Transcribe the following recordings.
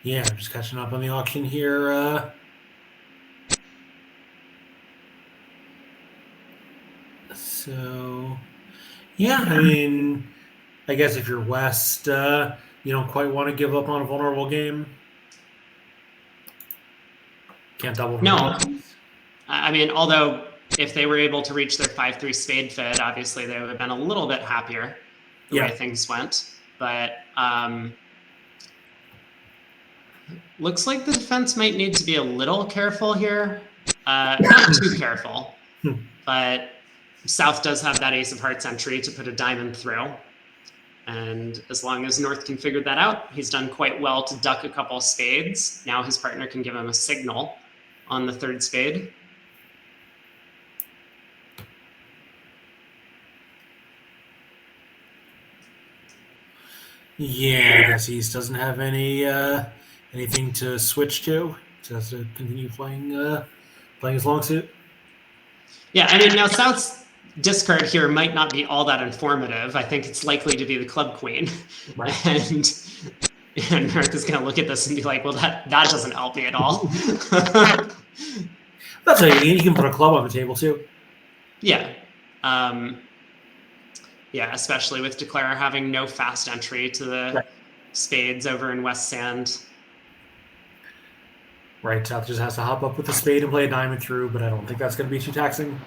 Yeah, I'm just catching up on the auction here. So, yeah, I mean, I guess if you're West, you don't quite want to give up on a vulnerable game. Can't double for No, points. I mean, although if they were able to reach their 5-3 spade fed, obviously they would have been a little bit happier the way Yeah. things went. But looks like the defense might need to be a little careful here. Not too careful, but South does have that ace of hearts entry to put a diamond through. And as long as North can figure that out, he's done quite well to duck a couple spades. Now his partner can give him a signal on the third spade. Yeah, I guess East doesn't have anything to switch to. Just has to continue playing his long suit. Yeah, I mean, now South's discard here might not be all that informative. I think it's likely to be the club queen. Right. And North is going to look at this and be like, well, that doesn't help me at all. That's a you can put a club on the table too. Yeah. Yeah, especially with Declare having no fast entry to the spades over in West Sand. Right, South just has to hop up with a spade and play a diamond through, but I don't think that's going to be too taxing.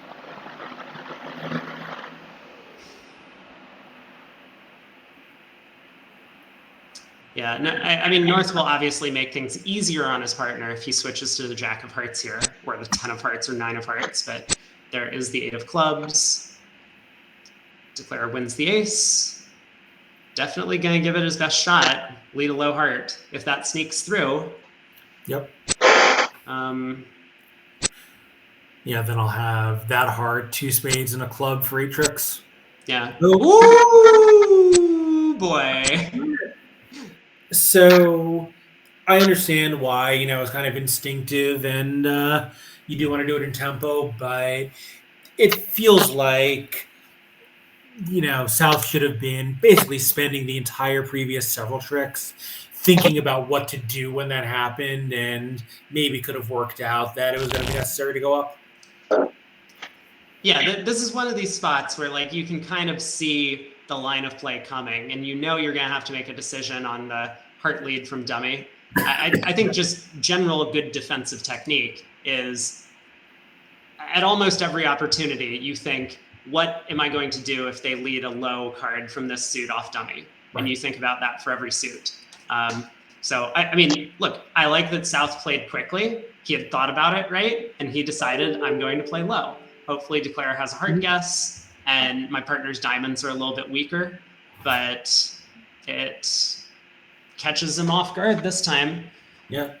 Yeah, no, I mean, North will obviously make things easier on his partner if he switches to the Jack of Hearts here, or the 10 of Hearts or 9 of Hearts, but there is the 8 of Clubs. Declare wins the ace. Definitely going to give it his best shot. Lead a low heart. If that sneaks through. Yep. Yeah, then I'll have that heart, 2 spades, and a club for 8 tricks. Yeah. Ooh, boy. So I understand why, it's kind of instinctive and you do want to do it in tempo, but it feels like, South should have been basically spending the entire previous several tricks thinking about what to do when that happened and maybe could have worked out that it was going to be necessary to go up. Yeah, this is one of these spots where like you can kind of see the line of play coming and you're going to have to make a decision on the heart lead from dummy. I think just general good defensive technique is at almost every opportunity you think, what am I going to do if they lead a low card from this suit off dummy? And you think about that for every suit. So, I mean, look, I like that South played quickly. He had thought about it, right? And he decided, I'm going to play low. Hopefully Declare has a heart guess, and my partner's diamonds are a little bit weaker, but it catches him off guard this time. Yeah.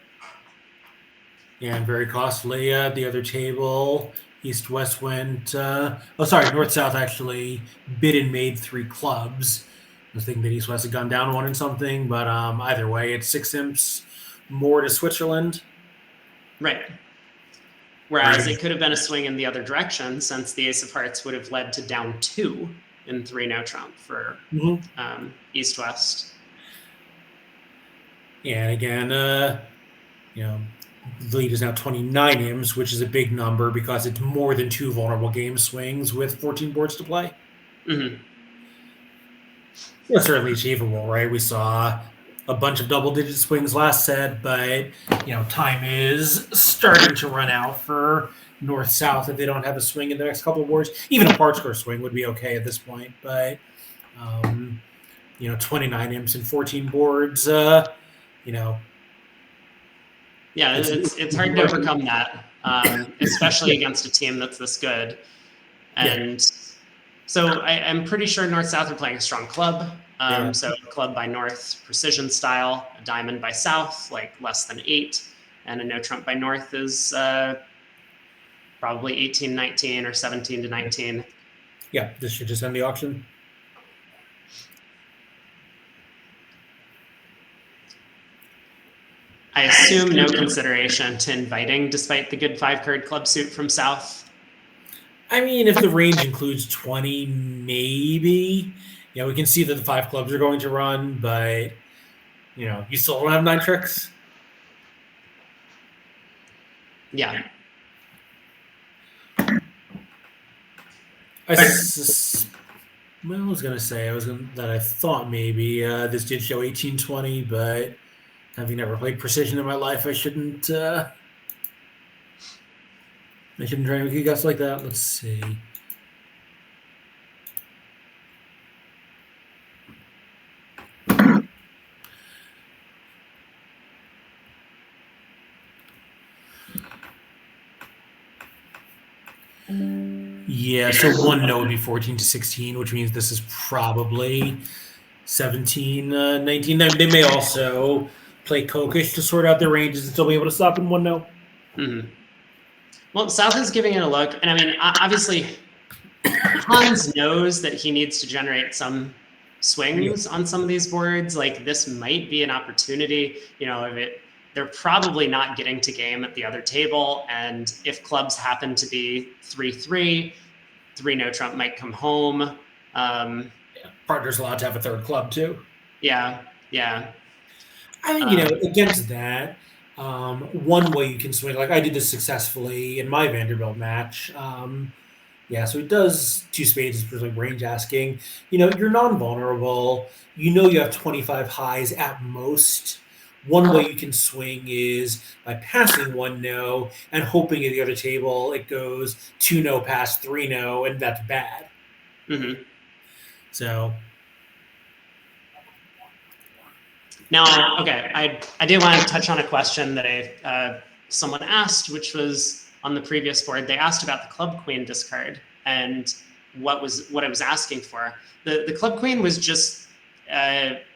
Yeah, and very costly. The other table, East-West went... North-South actually bid and made 3 clubs. I was thinking that East-West had gone down 1 and something, but either way, it's 6 imps more to Switzerland. Right. Whereas it could have been a swing in the other direction, since the Ace of Hearts would have led to down 2 in 3 no trump for East-West. Yeah, and again, the lead is now 29 imps, which is a big number because it's more than 2 vulnerable game swings with 14 boards to play. Mm-hmm. It's certainly achievable, right? We saw a bunch of double-digit swings last set, but time is starting to run out for North-South if they don't have a swing in the next couple of boards. Even a part score swing would be okay at this point, but 29 imps and 14 boards, Yeah, it's hard to overcome that, especially against a team that's this good. And so I'm pretty sure North-South are playing a strong club. So club by North, precision style, a diamond by South, like less than 8, and a no trump by North is probably 18-19 or 17-19. Yeah, this should just end the auction. I assume no consideration to inviting, despite the good 5-card club suit from South. I mean, if the range includes 20, maybe. We can see that the 5 clubs are going to run, but, you still don't have 9 tricks. Yeah. Well, I was gonna say that I thought maybe this did show 1820, but having never played precision in my life, I shouldn't try to make a guess like that. Let's see. Yeah, so one no would be 14 to 16, which means this is probably 17, 19. They may also play Kokish to sort out their ranges and still be able to stop in one no. Mm-hmm. Well, South is giving it a look. And I mean, obviously, Hans knows that he needs to generate some swings on some of these boards. Like, this might be an opportunity. They're probably not getting to game at the other table. And if clubs happen to be 3-3, 3-no trump might come home. Partner's allowed to have a third club too. Yeah. I think, against that, one way you can swing, like I did this successfully in my Vanderbilt match. Yeah, so it does two spades is really range asking. You're non vulnerable. You have 25 highs at most. One way you can swing is by passing one no and hoping at the other table it goes 2-no past 3-no, and that's bad. Mm-hmm. So now, okay, I did want to touch on a question that someone asked, which was on the previous board. They asked about the club queen discard and what it was asking for. The club queen was just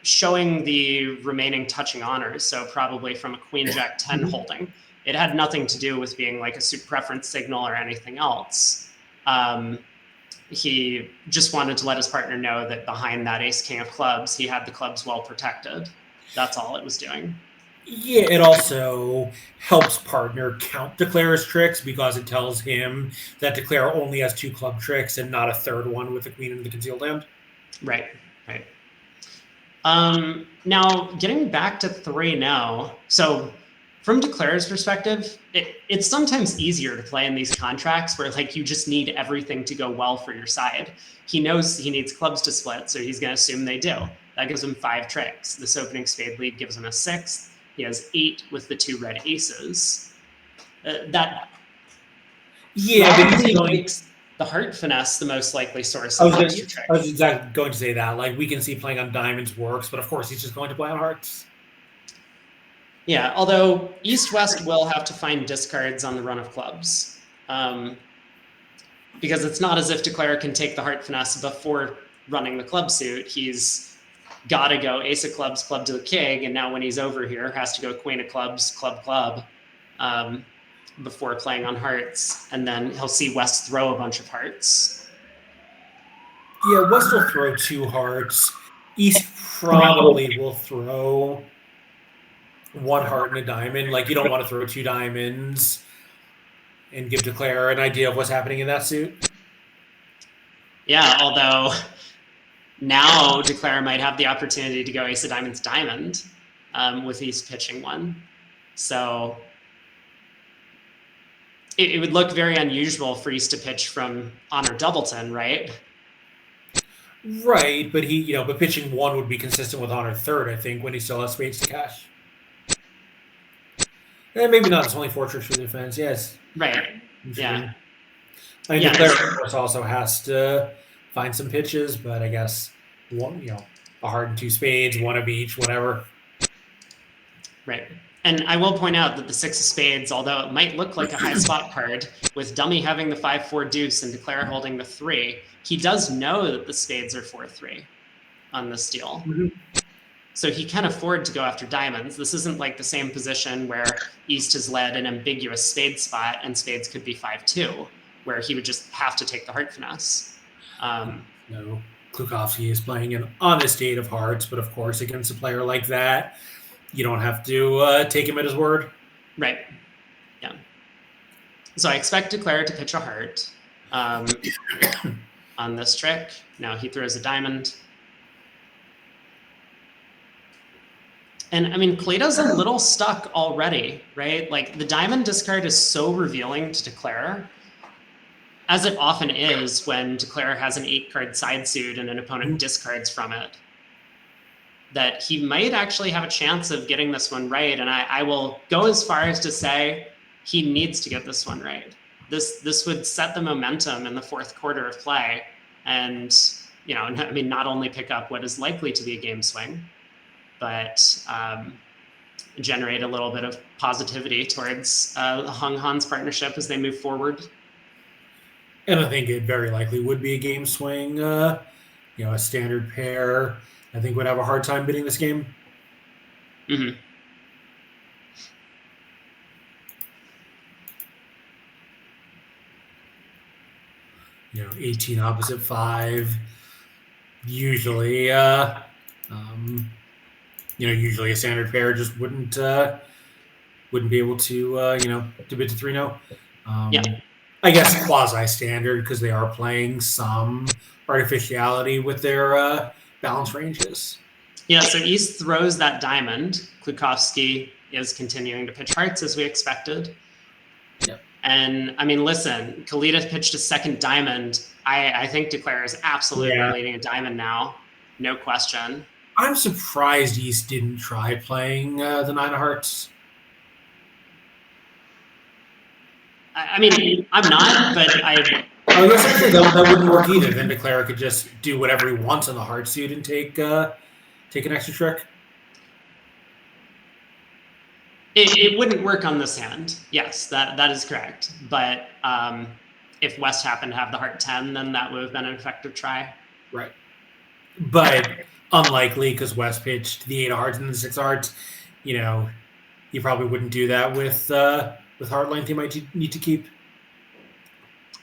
showing the remaining touching honors, so probably from a queen jack 10 holding. It had nothing to do with being like a suit preference signal or anything else. He just wanted to let his partner know that behind that ace king of clubs, he had the clubs well protected. That's all it was doing. yeah, it also helps partner count Declare's tricks because it tells him that Declare only has two club tricks and not a third one with the queen and the concealed hand. Right. Now, getting back to 3 now. So from Declare's perspective, it's sometimes easier to play in these contracts where like you just need everything to go well for your side. He knows he needs clubs to split, so he's going to assume they do. That gives him 5 tricks. This opening spade lead gives him a 6th. He has 8 with the 2 red aces. That probably makes the heart finesse the most likely source of extra tricks. I was exactly going to say that. Like, we can see playing on diamonds works, but of course he's just going to play on hearts. Yeah, although East-West will have to find discards on the run of clubs. Because it's not as if Declare can take the heart finesse before running the club suit. He's got to go ace of clubs, club to the king, and now when he's over here, has to go queen of clubs, club, before playing on hearts. And then he'll see West throw a bunch of hearts. Yeah, West will throw 2 hearts. East probably will throw 1 heart and a diamond. Like, you don't want to throw 2 diamonds and give Declare an idea of what's happening in that suit. Yeah, although now Declare might have the opportunity to go ace of diamonds, diamond, with East pitching 1. So it would look very unusual for East to pitch from Honor Doubleton, right? Right, but but pitching 1 would be consistent with Honor third, I think, when he still has spades to cash. Maybe not. It's only 4 tricks for the defense. Yes. Right. Yeah. I mean, Declare, of course, also has to find some pitches, but I guess a heart and 2 spades, 1 of each, whatever. Right. And I will point out that the 6 of spades, although it might look like a high spot card, with dummy having the 5-4 deuce and Declare holding the 3, he does know that the spades are 4-3 on this deal. Mm-hmm. So he can afford to go after diamonds. This isn't like the same position where East has led an ambiguous spade spot and spades could be 5-2, where he would just have to take the heart finesse. No, Klukowski is playing an honest 8 of hearts, but of course, against a player like that, you don't have to take him at his word. Right. Yeah. So I expect Declare to pitch a heart on this trick. Now he throws a diamond. And I mean, Kaleda's a little stuck already, right? Like the diamond discard is so revealing to Declare, as it often is when Declare has an 8-card side suit and an opponent discards from it, that he might actually have a chance of getting this one right. And I will go as far as to say he needs to get this one right. This would set the momentum in the fourth quarter of play, and I mean, not only pick up what is likely to be a game swing, but generate a little bit of positivity towards Hung Han's partnership as they move forward. And I think it very likely would be a game swing. A standard pair, I think, would have a hard time bidding this game. Mm-hmm. 18 opposite 5. Usually, usually a standard pair just wouldn't be able to to bid to 3-0. Yeah. I guess quasi-standard because they are playing some artificiality with their balance ranges. Yeah, so East throws that diamond. Klukowski is continuing to pitch hearts as we expected. Yep. And I mean, listen, Kalita pitched a second diamond. I think Declare is absolutely leading a diamond now. No question. I'm surprised East didn't try playing the 9 of hearts. I mean, I'm not, but I guess actually that wouldn't work either. Then Declare could just do whatever he wants on the heart suit and take an extra trick. It wouldn't work on this hand. Yes, that is correct. But if West happened to have the heart 10, then that would have been an effective try. Right. But unlikely because West pitched the 8 of hearts and the 6 of hearts. You probably wouldn't do that with heart length. You might need to keep.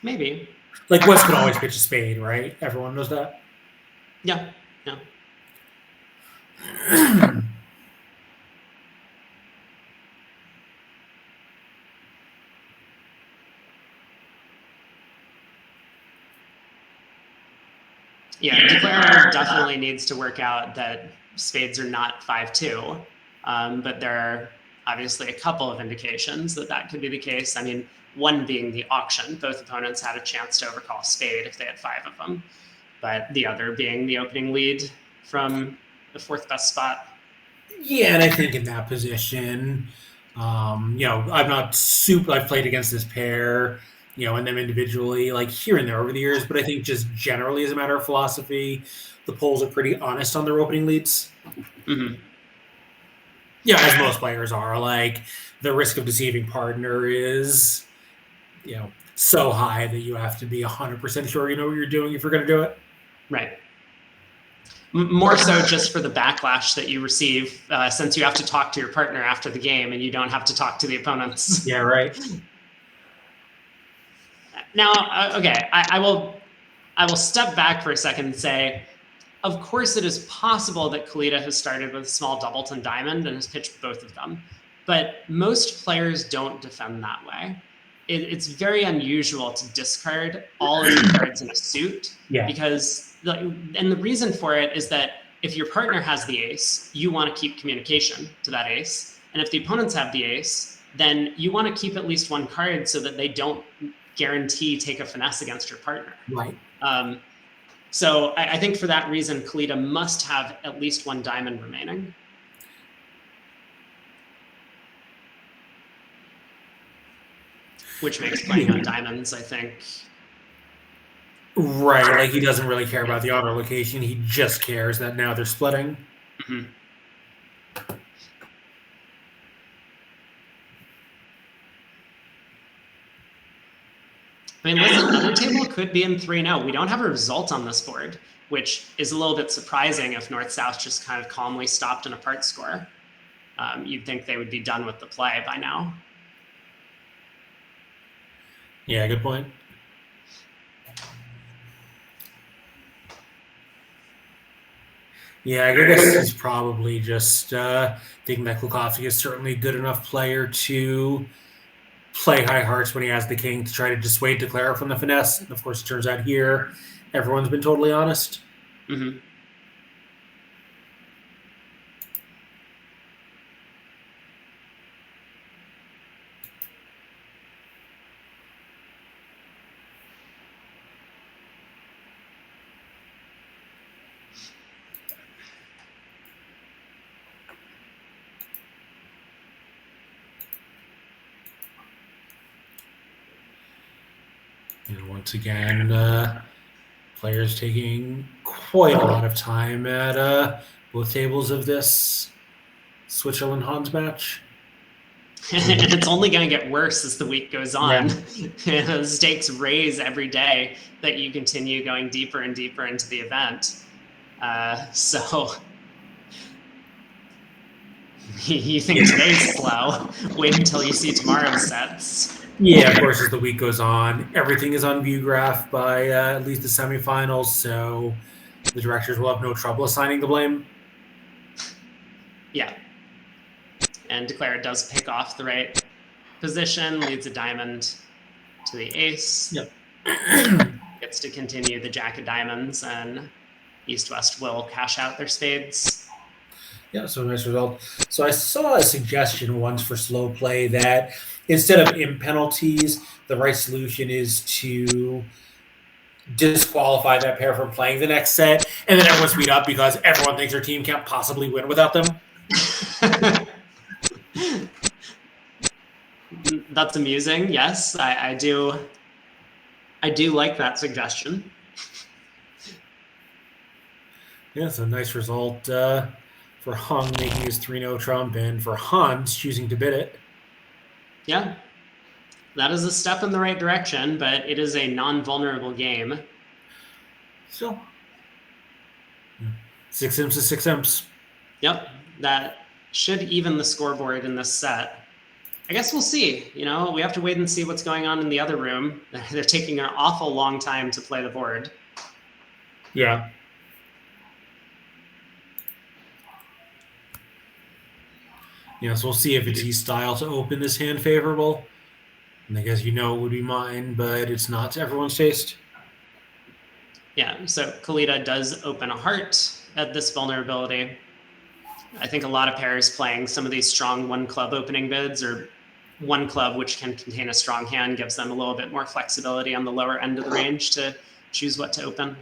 Maybe. Like West could always pitch a spade, right? Everyone knows that. Yeah. Yeah, Declare definitely needs to work out that spades are not 5-2, but there are obviously a couple of indications that could be the case. I mean, one being the auction. Both opponents had a chance to overcall spade if they had 5 of them, but the other being the opening lead from the 4th best spot. Yeah, and I think in that position, I'm not I've played against this pair, and them individually, like here and there over the years, but I think just generally as a matter of philosophy, the polls are pretty honest on their opening leads. Mm-hmm. Yeah, as most players are. Like the risk of deceiving partner is, so high that you have to be 100% sure you know what you're doing if you're going to do it. Right. More so just for the backlash that you receive since you have to talk to your partner after the game and you don't have to talk to the opponents. Yeah, right. Now, okay, I will step back for a second and say, of course it is possible that Kalita has started with a small doubleton diamond and has pitched both of them, but most players don't defend that way. It's very unusual to discard all of your cards in a suit because, and the reason for it is that if your partner has the ace, you want to keep communication to that ace. And if the opponents have the ace, then you want to keep at least one card so that they don't guarantee take a finesse against your partner. Right. So I think for that reason, Kalita must have at least one diamond remaining. Which makes playing on diamonds, I think. Right, like he doesn't really care about the auto location. He just cares that now they're splitting. Mm-hmm. I mean, listen, other table could be in 3-0. We don't have a result on this board, which is a little bit surprising if North-South just kind of calmly stopped an apart score. You'd think they would be done with the play by now. Yeah, good point. Yeah, I guess he's probably just thinking that Klukowski is certainly a good enough player to play high hearts when he has the king to try to dissuade Declare from the finesse. And of course, it turns out here, everyone's been totally honest. Mm-hmm. Once again, players taking quite a lot of time at both tables of this Switzerland Hans match. And it's only going to get worse as the week goes on. Yeah. The stakes raise every day that you continue going deeper and deeper into the event. So you think today's slow? Wait until you see tomorrow's sets. Yeah, of course, as the week goes on, everything is on view graph by at least the semifinals, so the directors will have no trouble assigning the blame. Yeah. And Declare does pick off the right position, leads a diamond to the ace. Yep. Gets to continue the jack of diamonds, and East-West will cash out their spades. Yeah, so nice result. So I saw a suggestion once for slow play that instead of imp penalties, the right solution is to disqualify that pair from playing the next set, and then everyone speed up because everyone thinks their team can't possibly win without them. That's amusing. Yes, I do. I do like that suggestion. Yeah, it's a nice result for Hung making his 3-0 trump, and for Hans choosing to bid it. Yeah, that is a step in the right direction, but it is a non-vulnerable game. So, 6 imps is 6 imps. Yep, that should even the scoreboard in this set. I guess we'll see. We have to wait and see what's going on in the other room. They're taking an awful long time to play the board. Yeah. So we'll see if it's his style to open this hand favorable. And I guess it would be mine, but it's not to everyone's taste. Yeah, so Kalita does open a heart at this vulnerability. I think a lot of pairs playing some of these strong one club opening bids, or one club which can contain a strong hand, gives them a little bit more flexibility on the lower end of the range to choose what to open.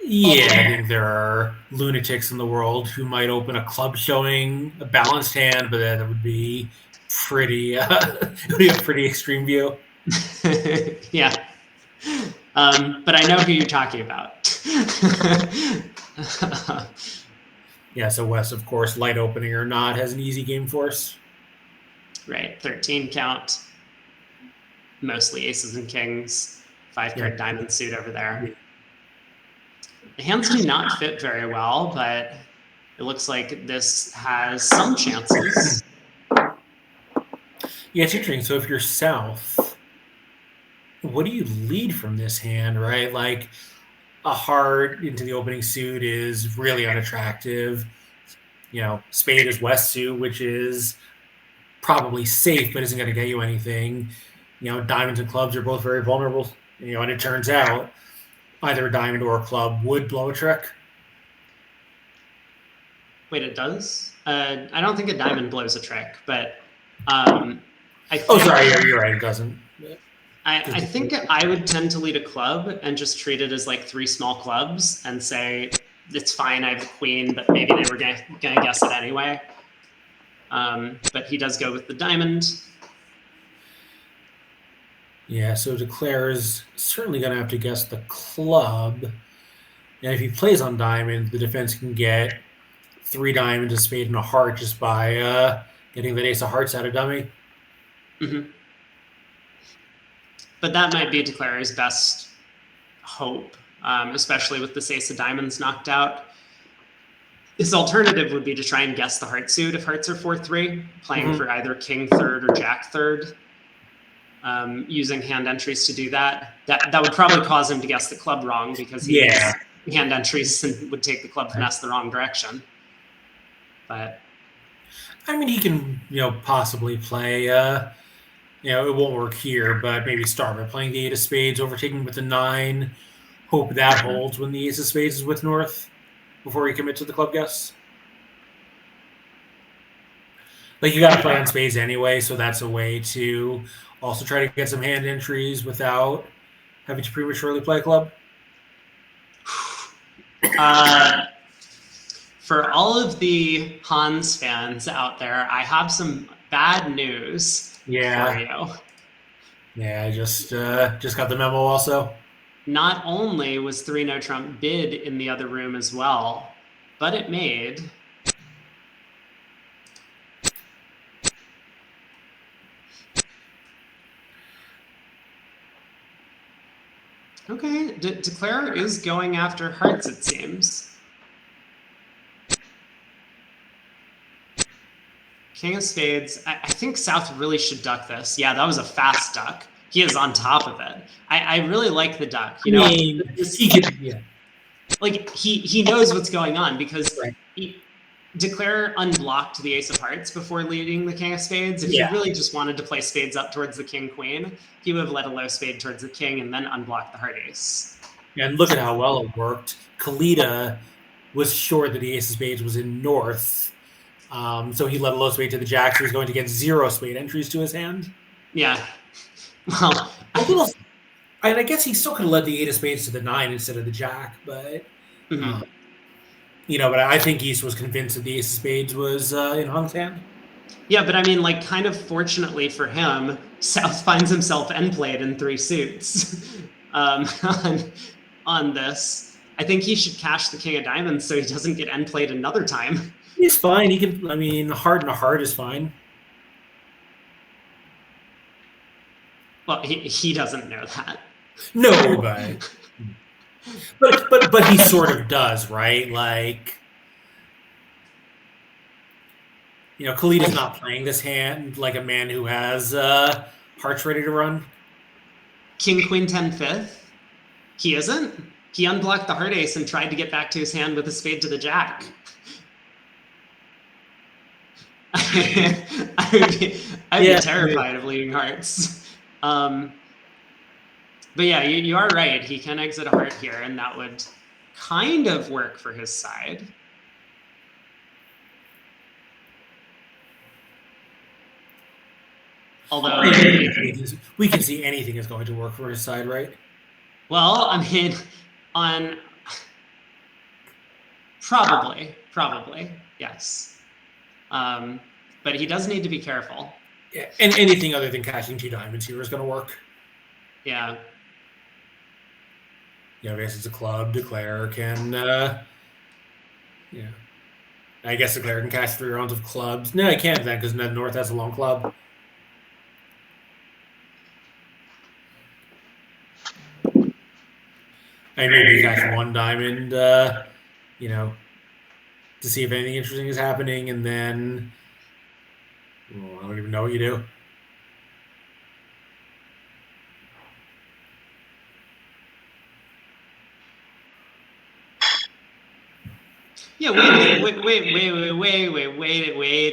Yeah, I think there are lunatics in the world who might open a club showing a balanced hand, but that would be pretty it would be a pretty extreme view. Yeah. But I know who you're talking about. Yeah, so Wes, of course, light opening or not, has an easy game for us. Right, 13 count, mostly aces and kings, 5-card diamond suit over there. The hands do not fit very well, but it looks like this has some chances. Yeah, it's interesting. So if you're south, what do you lead from this hand, right? Like a heart into the opening suit is really unattractive. Spade is West suit, which is probably safe, but isn't going to get you anything. Diamonds and clubs are both very vulnerable. And it turns out either a diamond or a club would blow a trick. Wait, it does? I don't think a diamond blows a trick, but I think, sorry, you're right, it doesn't. I think I would tend to lead a club and just treat it as like 3 small clubs and say, it's fine, I have a queen, but maybe they were going to guess it anyway. But he does go with the diamond. Yeah, so Declare is certainly going to have to guess the club. And if he plays on diamond, the defense can get 3 diamonds, a spade, and a heart just by getting that ace of hearts out of dummy. Mm-hmm. But that might be Declare's best hope, especially with this ace of diamonds knocked out. His alternative would be to try and guess the heart suit if hearts are 4-3, playing for either king third or jack third, using hand entries to do that. That would probably cause him to guess the club wrong because he used hand entries and would take the club finesse the wrong direction. But I mean, he can possibly play. It won't work here, but maybe start by playing the 8 of spades, overtaking with the 9. Hope that holds when the ace of spades is with North before you commit to the club guess. Like, you got to play on spades anyway, so that's a way to also try to get some hand entries without having to prematurely play a club. For all of the Hans fans out there, I have some bad news for you. Yeah, I just got the memo also. Not only was 3 no trump bid in the other room as well, but it made okay. Declare is going after hearts, it seems. King of spades. I think South really should duck this. Yeah, that was a fast duck. He is on top of it. I really like the duck. I mean, he could, yeah, Like he knows what's going on because right. Declare unblocked the ace of hearts before leading the king of spades. If he Yeah, really just wanted to play spades up towards the king queen, he would have led a low spade towards the king and then unblocked the heart ace. and look at how well it worked. Kalita was sure that the ace of spades was in north, so he let a low spade to the jack, so he's going to get 0 spade entries to his hand. Yeah. Well, A little, and I guess he still could have led the 8 of spades to the 9 instead of the jack, but mhm. but I think East was convinced that the ace of spades was in Hung's hand. Yeah, but I mean, like, kind of fortunately for him, South finds himself end played in 3 suits on, on this. I think he should cash the king of diamonds so he doesn't get end played another time. He's fine. He can. I mean, heart and a heart is fine. Well, he doesn't know that. No, but he sort of does, right? Like, Kalita's not playing this hand like a man who has hearts ready to run. King, queen, 10, fifth. He isn't. He unblocked the heart ace and tried to get back to his hand with a spade to the jack. I'd be terrified of leading hearts. But yeah, you are right. He can exit a heart here, and that would kind of work for his side. Although we can see anything is going to work for his side, right? Well, I mean, on probably, yes. But he does need to be careful. Yeah, and anything other than cashing 2 diamonds here is going to work. Yeah. I guess it's a club. Declare can, I guess Declare can cash 3 rounds of clubs. No, he can't then because Ned North has a long club. I maybe cash 1 diamond, to see if anything interesting is happening, and then I don't even know what you do. Yeah,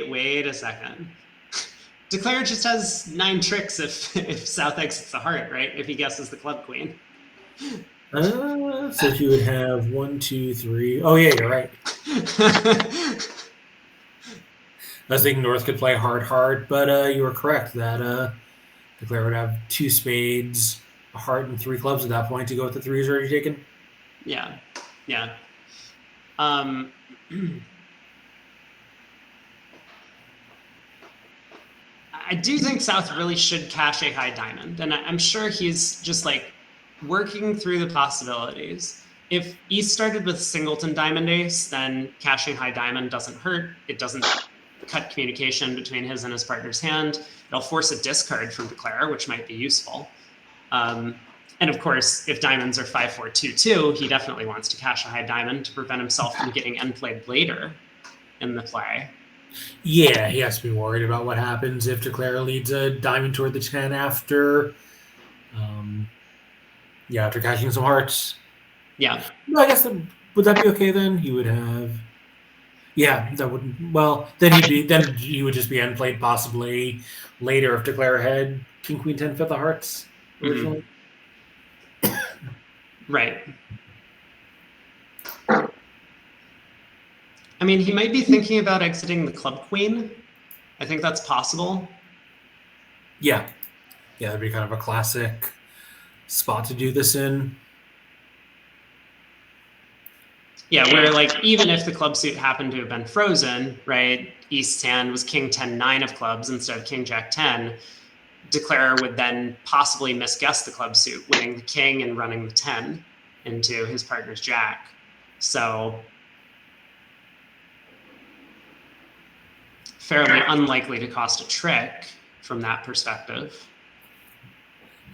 wait a second. Declare just has 9 tricks if South exits the heart, right? If he guesses the club queen. So he would have 1, 2, 3. Oh yeah, you're right. I was thinking North could play hard, but you were correct that Declare would have 2 spades, a heart, and 3 clubs at that point to go with the 3s already taken. Yeah. I do think South really should cash a high diamond, and I'm sure he's just like working through the possibilities. If East started with singleton diamond ace, then cashing high diamond doesn't hurt. It doesn't cut communication between his and his partner's hand. It'll force a discard from Declare, which might be useful. And of course, if diamonds are 5, 4, 2, 2, he definitely wants to cash a high diamond to prevent himself from getting end played later in the play. Yeah, he has to be worried about what happens if Declare leads a diamond toward the 10 after after cashing some hearts. Yeah. No, I guess would that be okay then? He would have. Yeah, that wouldn't. Well, then he would just be end played possibly later if Declare had King Queen 10 fifth of hearts originally. Mm-hmm. Right. I mean, he might be thinking about exiting the club queen. I think that's possible. Yeah, that'd be kind of a classic spot to do this in. Yeah, where like even if the club suit happened to have been frozen, right? East's hand was King 10 9 of clubs instead of King Jack 10. Declare would then possibly misguess the club suit, winning the king and running the 10 into his partner's jack. So fairly unlikely to cost a trick from that perspective.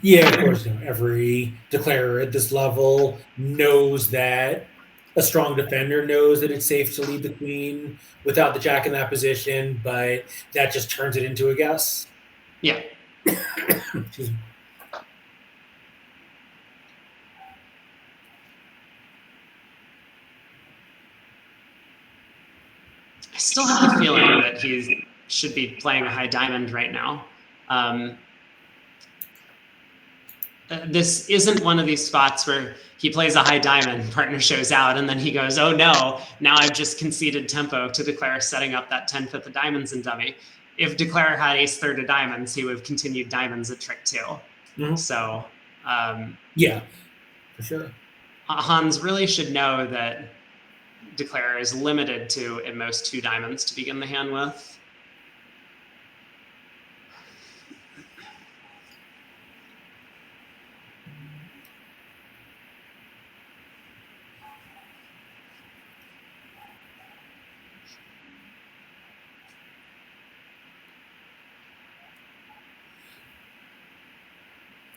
Yeah, of course, every declarer at this level knows that a strong defender knows that it's safe to lead the queen without the jack in that position, but that just turns it into a guess. Yeah. Excuse me. I still have the feeling that he should be playing a high diamond right now. This isn't one of these spots where he plays a high diamond, partner shows out, and then he goes, oh no, now I've just conceded tempo to Declare setting up that 10-5 of diamonds in dummy. If Declare had ace third of diamonds, he would have continued diamonds at trick 2. Mhm. So Yeah, for sure. Hans really should know that Declare is limited to at most 2 diamonds to begin the hand with.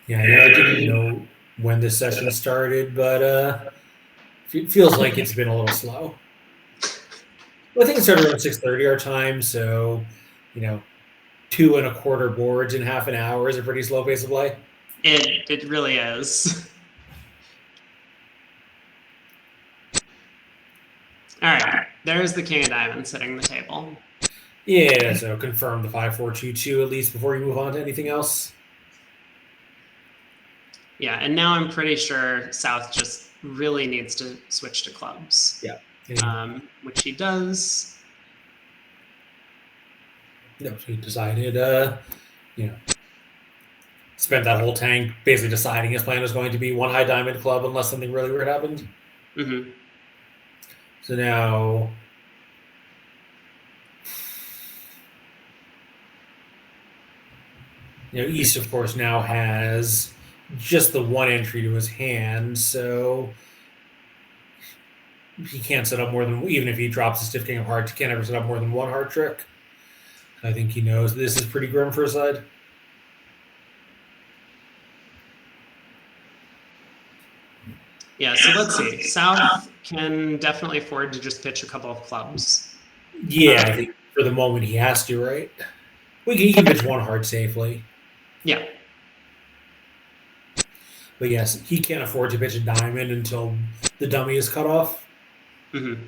Yeah, I know I didn't know when this session started, but it feels like it's been a little slow. Well, I think it started around 6:30 our time, so 2.25 boards in half an hour is a pretty slow pace of play. It really is. All right, there's the king of diamonds sitting the table. Yeah, so confirm the 5-4-2-2 at least before you move on to anything else. Yeah, and now I'm pretty sure South just really needs to switch to clubs. Yeah. Which he does. No, so he decided, spent that whole tank basically deciding his plan was going to be one high diamond club unless something really weird happened. Mm-hmm. So now, East, of course, now has just the one entry to his hand, so he can't set up more than, even if he drops a stiff king of hearts, he can't ever set up more than one heart trick. I think he knows this is pretty grim for his side. Yeah, so let's see. South can definitely afford to just pitch a couple of clubs. Yeah, I think for the moment he has to, right? He can pitch one heart safely. Yeah. But yes, he can't afford to pitch a diamond until the dummy is cut off. Mm-hmm.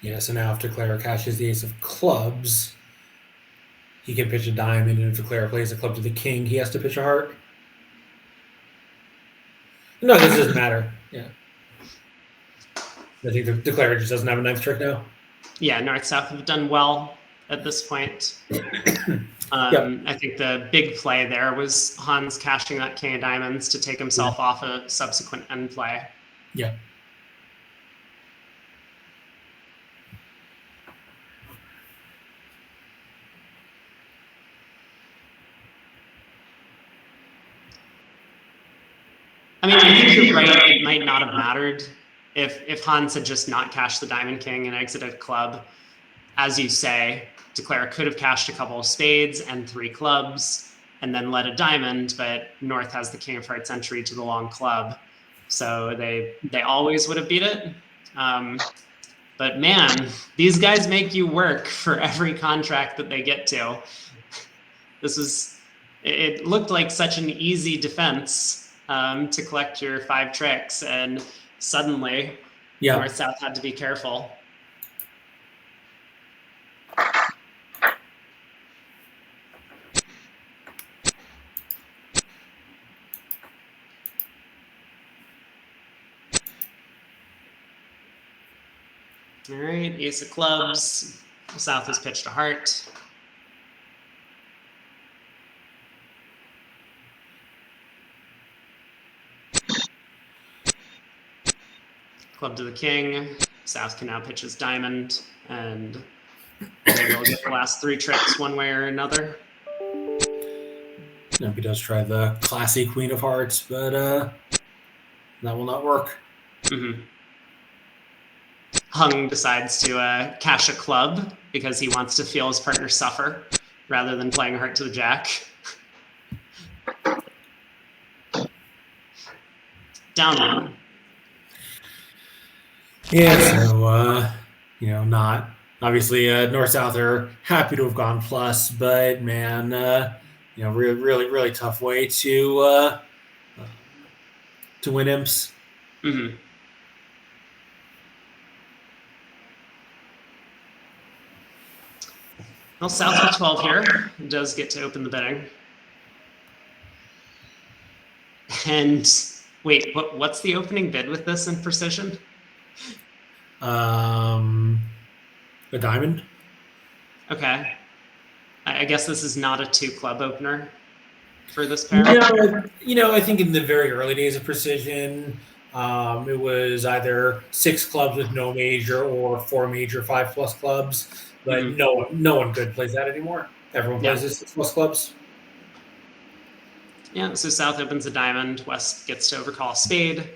Yeah, so now if Declare cashes the ace of clubs, he can pitch a diamond, and if Declare plays a club to the king, he has to pitch a heart. No, this doesn't matter. Yeah. I think the Declare just doesn't have a ninth trick now. Yeah, North-South have done well at this point. Yep. I think the big play there was Hans cashing that king of diamonds to take himself off a subsequent end play. Yeah. I mean, I think you're right. It might not have mattered if Hans had just not cashed the diamond king and exited club. As you say, Declare could have cashed a couple of spades and 3 clubs and then led a diamond, but North has the king of hearts entry to the long club. So they always would have beat it. But man, these guys make you work for every contract that they get to. It looked like such an easy defense to collect your 5 tricks, and suddenly North-South had to be careful. All right, ace of clubs. South has pitched a heart. Club to the king. South can now pitch his diamond, and maybe we'll get the last 3 tricks one way or another. Now he does try the classy Queen of Hearts, but that will not work. Mm-hmm. Hung decides to cash a club because he wants to feel his partner suffer rather than playing heart to the jack. Down 1. Yeah, so, not obviously North-South are happy to have gone plus, but man, really, really, really tough way to win imps. Mm-hmm. Well, South with 12 here does get to open the bidding. And wait, what's the opening bid with this in precision? A diamond. Okay. I guess this is not a 2 club opener for this pair. No, I think in the very early days of precision, it was either 6 clubs with no major or 4 major 5+ clubs, but Mm-hmm. no one good plays that anymore. Everyone plays the 6+ clubs. Yeah, so South opens a diamond, West gets to overcall a spade.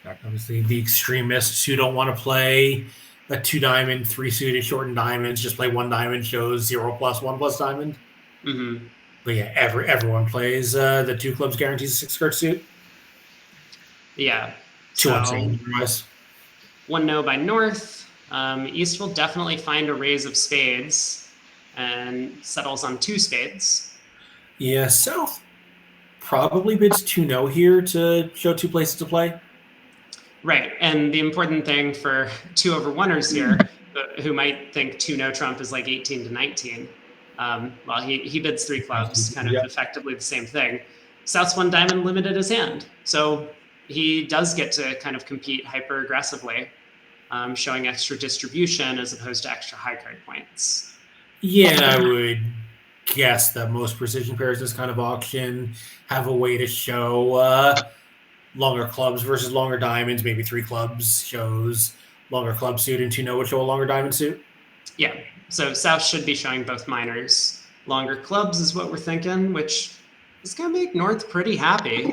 Obviously, the extremists who don't want to play a 2 diamond, 3 suited, shortened diamonds, just play 1 diamond, shows 0+, 1+ diamond. Mm-hmm. But yeah, everyone plays the 2 clubs guarantees a 6-card suit. Yeah. 2 So insane otherwise. 1 no by North. East will definitely find a raise of spades and settles on 2 spades. Yeah, South probably bids 2 no here to show 2 places to play. Right. And the important thing for 2 over 1ers here, who might think 2 no trump is like 18 to 19. Well, he bids 3 clubs, kind of effectively the same thing. South's 1 diamond limited his hand. So he does get to kind of compete hyper aggressively, showing extra distribution as opposed to extra high card points. Yeah, I would guess that most precision pairs in this kind of auction have a way to show longer clubs versus longer diamonds. Maybe 3 clubs shows longer club suit, and 2 no would show a longer diamond suit. Yeah, so South should be showing both minors. Longer clubs is what we're thinking, which is going to make North pretty happy.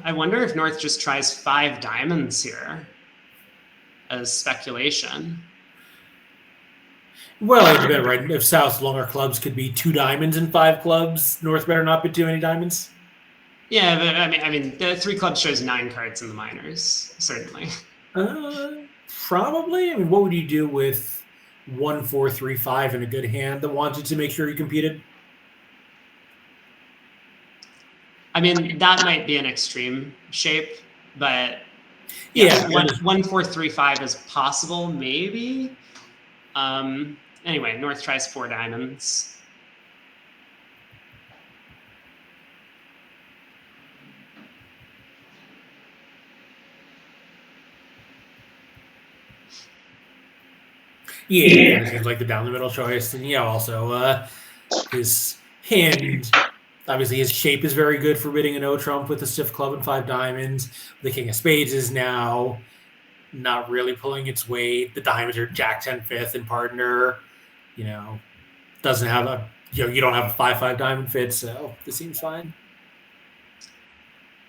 I wonder if North just tries 5 diamonds here as speculation. Well, it depends, right? If South's longer clubs could be 2 diamonds and 5 clubs, North better not bid too many diamonds. Yeah, but I mean, the 3 clubs shows 9 cards in the minors, certainly. Probably. I mean, what would you do with 1, 4, 3, 5 in a good hand that wanted to make sure you competed? I mean, that might be an extreme shape, but yeah, 1, 4, 3, 5 is possible, maybe. Anyway, North tries 4 diamonds. Yeah, kind of seems like the down the middle choice. And also his hand, obviously his shape is very good for bidding a no trump with a stiff club and 5 diamonds. The king of spades is now not really pulling its weight. The diamonds are jack 10 5th and partner, doesn't have a, you don't have a 5-5 diamond fit, so this seems fine.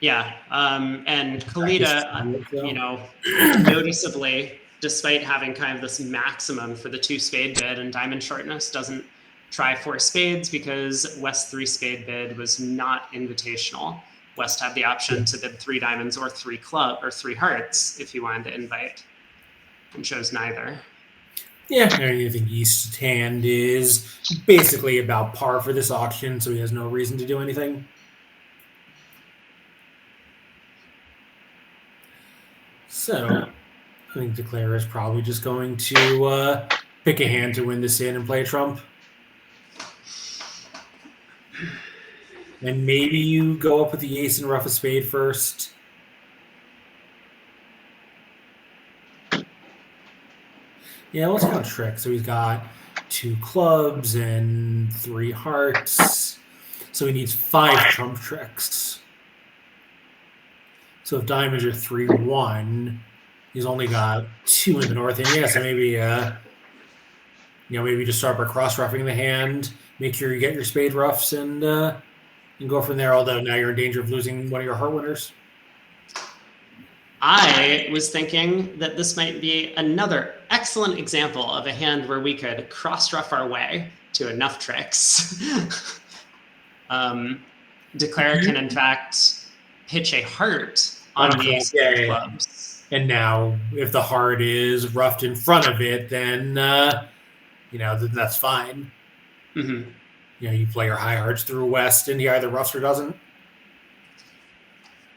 Yeah, and Kalita, noticeably, despite having kind of this maximum for the 2 spade bid and diamond shortness, doesn't try 4 spades because West's 3 spade bid was not invitational. West had the option to bid 3 diamonds or 3 club or 3 hearts if he wanted to invite, and chose neither. Yeah, I think East's hand is basically about par for this auction, so he has no reason to do anything. So I think Declare is probably just going to pick a hand to win this in and play a trump. And maybe you go up with the ace and rough a spade first. Yeah, let's count trick. So he's got 2 clubs and 3 hearts. So he needs 5 trump tricks. So if diamonds are 3-1, he's only got 2 in the north end. Yeah, so maybe maybe just start by cross roughing the hand, make sure you get your spade roughs, and go from there. Although now you're in danger of losing one of your heart winners. I was thinking that this might be another excellent example of a hand where we could cross rough our way to enough tricks. Declare can in fact pitch a heart on the ace of clubs. And now, if the heart is roughed in front of it, then then that's fine. Mm-hmm. You play your high hearts through west, and he either roughs or doesn't.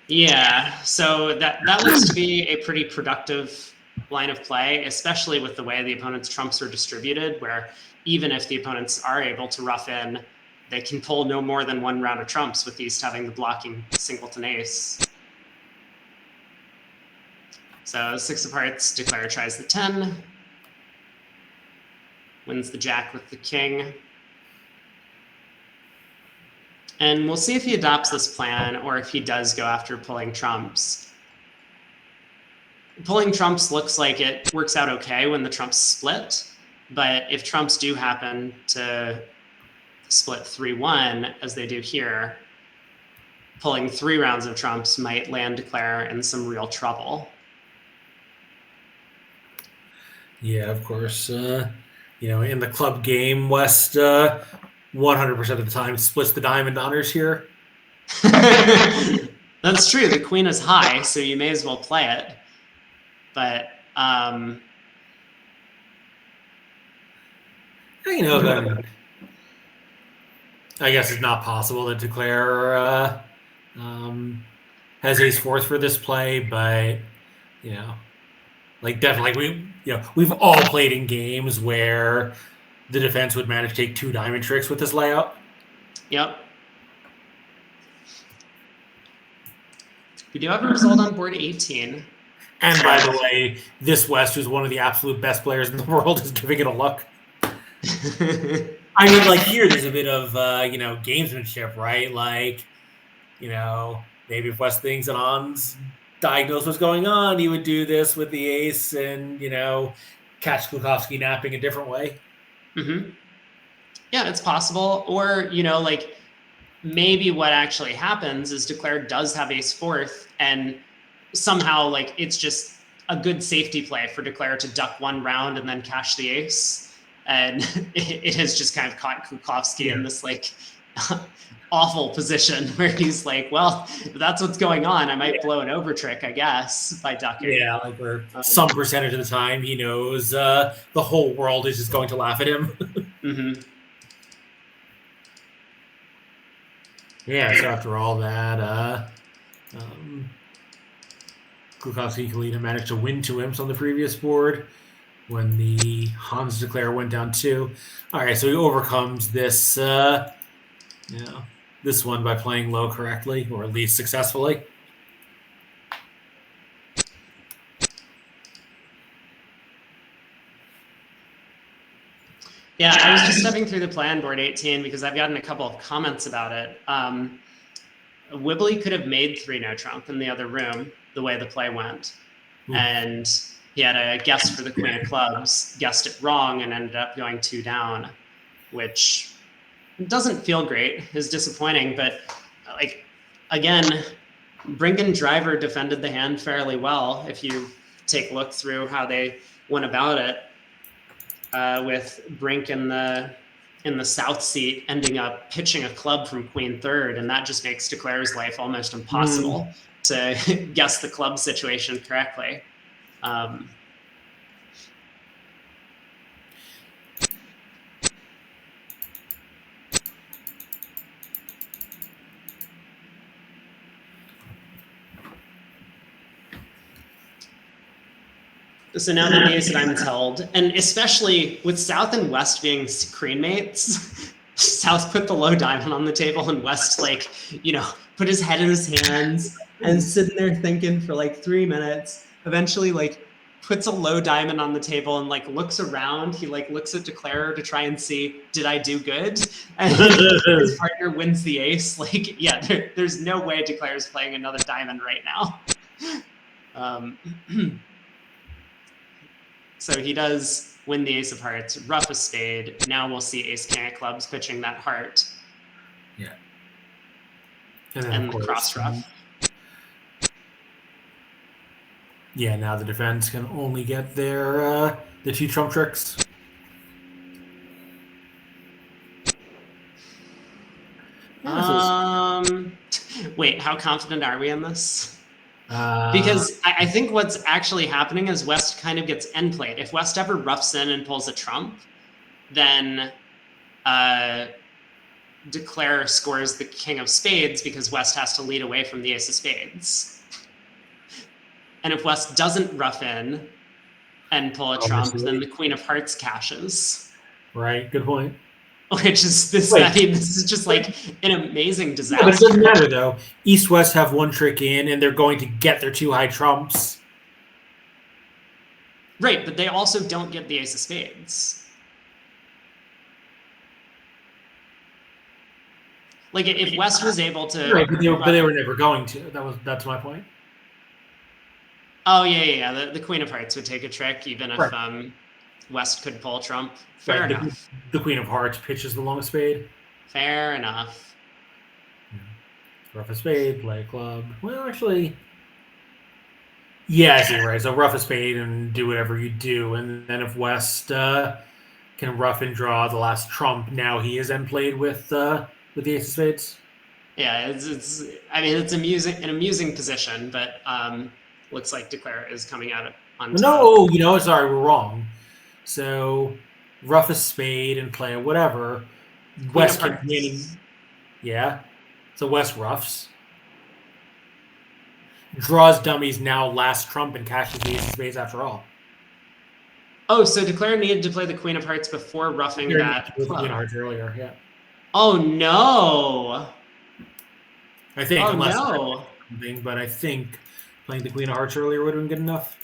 Yeah, so that looks to be a pretty productive line of play, especially with the way the opponent's trumps are distributed, where even if the opponents are able to rough in, they can pull no more than one round of trumps with East having the blocking singleton ace. So 6 of hearts, Declare tries the 10, wins the jack with the king. And we'll see if he adopts this plan or if he does go after pulling trumps. Pulling trumps looks like it works out okay when the trumps split, but if trumps do happen to split 3-1, as they do here, pulling 3 rounds of trumps might land Declare in some real trouble. Yeah, of course. In the club game, West 100% of the time splits the diamond honors here. That's true. The queen is high, so you may as well play it. But I guess it's not possible that Declare has ace fourth for this play, but definitely we've all played in games where the defense would manage to take 2 diamond tricks with this layout. Yep. We do have a result on board 18. And by the way, this West, who's one of the absolute best players in the world, is giving it a look. I mean, here there's a bit of gamesmanship, right? Maybe if West thinks and Hans diagnosed what's going on, he would do this with the ace and catch Klukowski napping a different way. Mm-hmm. Yeah, it's possible. Or maybe what actually happens is Declare does have ace fourth, and somehow it's just a good safety play for Declare to duck 1 round and then cash the ace, and it has just kind of caught Klukowski in this awful position where he's well, if that's what's going on, I might blow an over trick, I guess, by ducking. Yeah, where some percentage of the time he knows the whole world is just going to laugh at him. Mm-hmm. Yeah, so after all that, Klukowski Kalina managed to win 2 imps on the previous board when the Hans Declare went down 2. All right, so he overcomes this this one by playing low correctly, or at least successfully. Yeah, I was just stepping through the plan, board 18, because I've gotten a couple of comments about it. Wibbly could have made 3 no trump in the other room, the way the play went. Ooh. And he had a guess for the queen of clubs, guessed it wrong, and ended up going 2 down, which doesn't feel great, is disappointing. But again, Brink and Driver defended the hand fairly well. If you take a look through how they went about it, with Brink in the south seat ending up pitching a club from queen third, and that just makes Declare's life almost impossible to guess the club situation correctly. So now the ace of diamonds held, and especially with South and West being screen mates, South put the low diamond on the table, and West put his head in his hands and sitting there thinking for 3 minutes. Eventually puts a low diamond on the table and looks around. He looks at Declare to try and see, did I do good? And his partner wins the ace. There's no way Declare's playing another diamond right now. Um, so he does win the ace of hearts, ruff a spade. Now we'll see ace king of clubs pitching that heart. Yeah. And then, And of the course, cross ruff. yeah, now the defense can only get their the 2 trump tricks. Yeah, Wait, how confident are we in this? uh, Because I think what's actually happening is West kind of gets end played. If West ever roughs in and pulls a trump, then Declare scores the king of spades because West has to lead away from the ace of spades. And if West doesn't rough in and pull a trump, then the queen of hearts cashes. Right, good point. Which is this, Wait. I mean, this is just like an amazing disaster. Yeah, but it doesn't matter, though. East-West have 1 trick in, and they're going to get their 2 high trumps. Right, but they also don't get the ace of spades. Like if West was able to, right, but they were never going to. That's my point. Oh yeah. The queen of hearts would take a trick even if right. West could pull trump. Fair right. enough. The queen of hearts pitches the long spade. Fair enough. Rough a spade, play a club. Well, actually, yeah, I see. Right, so rough a spade and do whatever you do, and then if West can rough and draw the last trump, now he is then played with the ace of spades. Yeah, it's. I mean, it's an amusing position, but looks like Declare is coming out on top. No, sorry, we're wrong. So rough a spade and play a whatever. Queen West of can hearts. win. Yeah. So West roughs. Draws dummies now last trump and cashes the ace of spades after all. Oh, so Declare needed to play the queen of hearts before roughing that With the queen of club. hearts earlier, yeah. Oh no. I think, Oh unless no. something, but I think playing the queen of hearts earlier would have been good enough.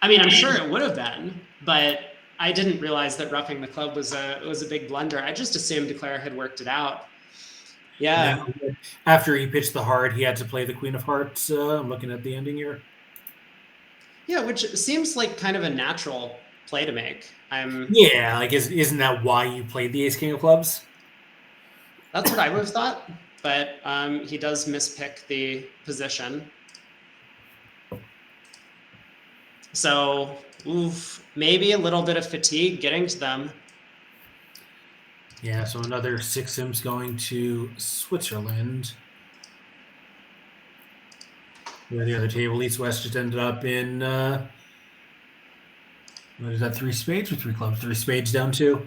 I mean, I'm sure it would have been, but I didn't realize that roughing the club was a big blunder. I just assumed Declare had worked it out. Yeah. Now, after he pitched the heart, he had to play the queen of hearts. I'm looking at the ending here. Yeah, which seems like kind of a natural play to make. Yeah, like isn't that why you played the ace king of clubs? That's what I would have thought, but he does mispick the position. So, maybe a little bit of fatigue getting to them. Yeah, so another 6 sims going to Switzerland. Where the other table, East West just ended up in what is that? 3 spades or 3 clubs? 3 spades down 2.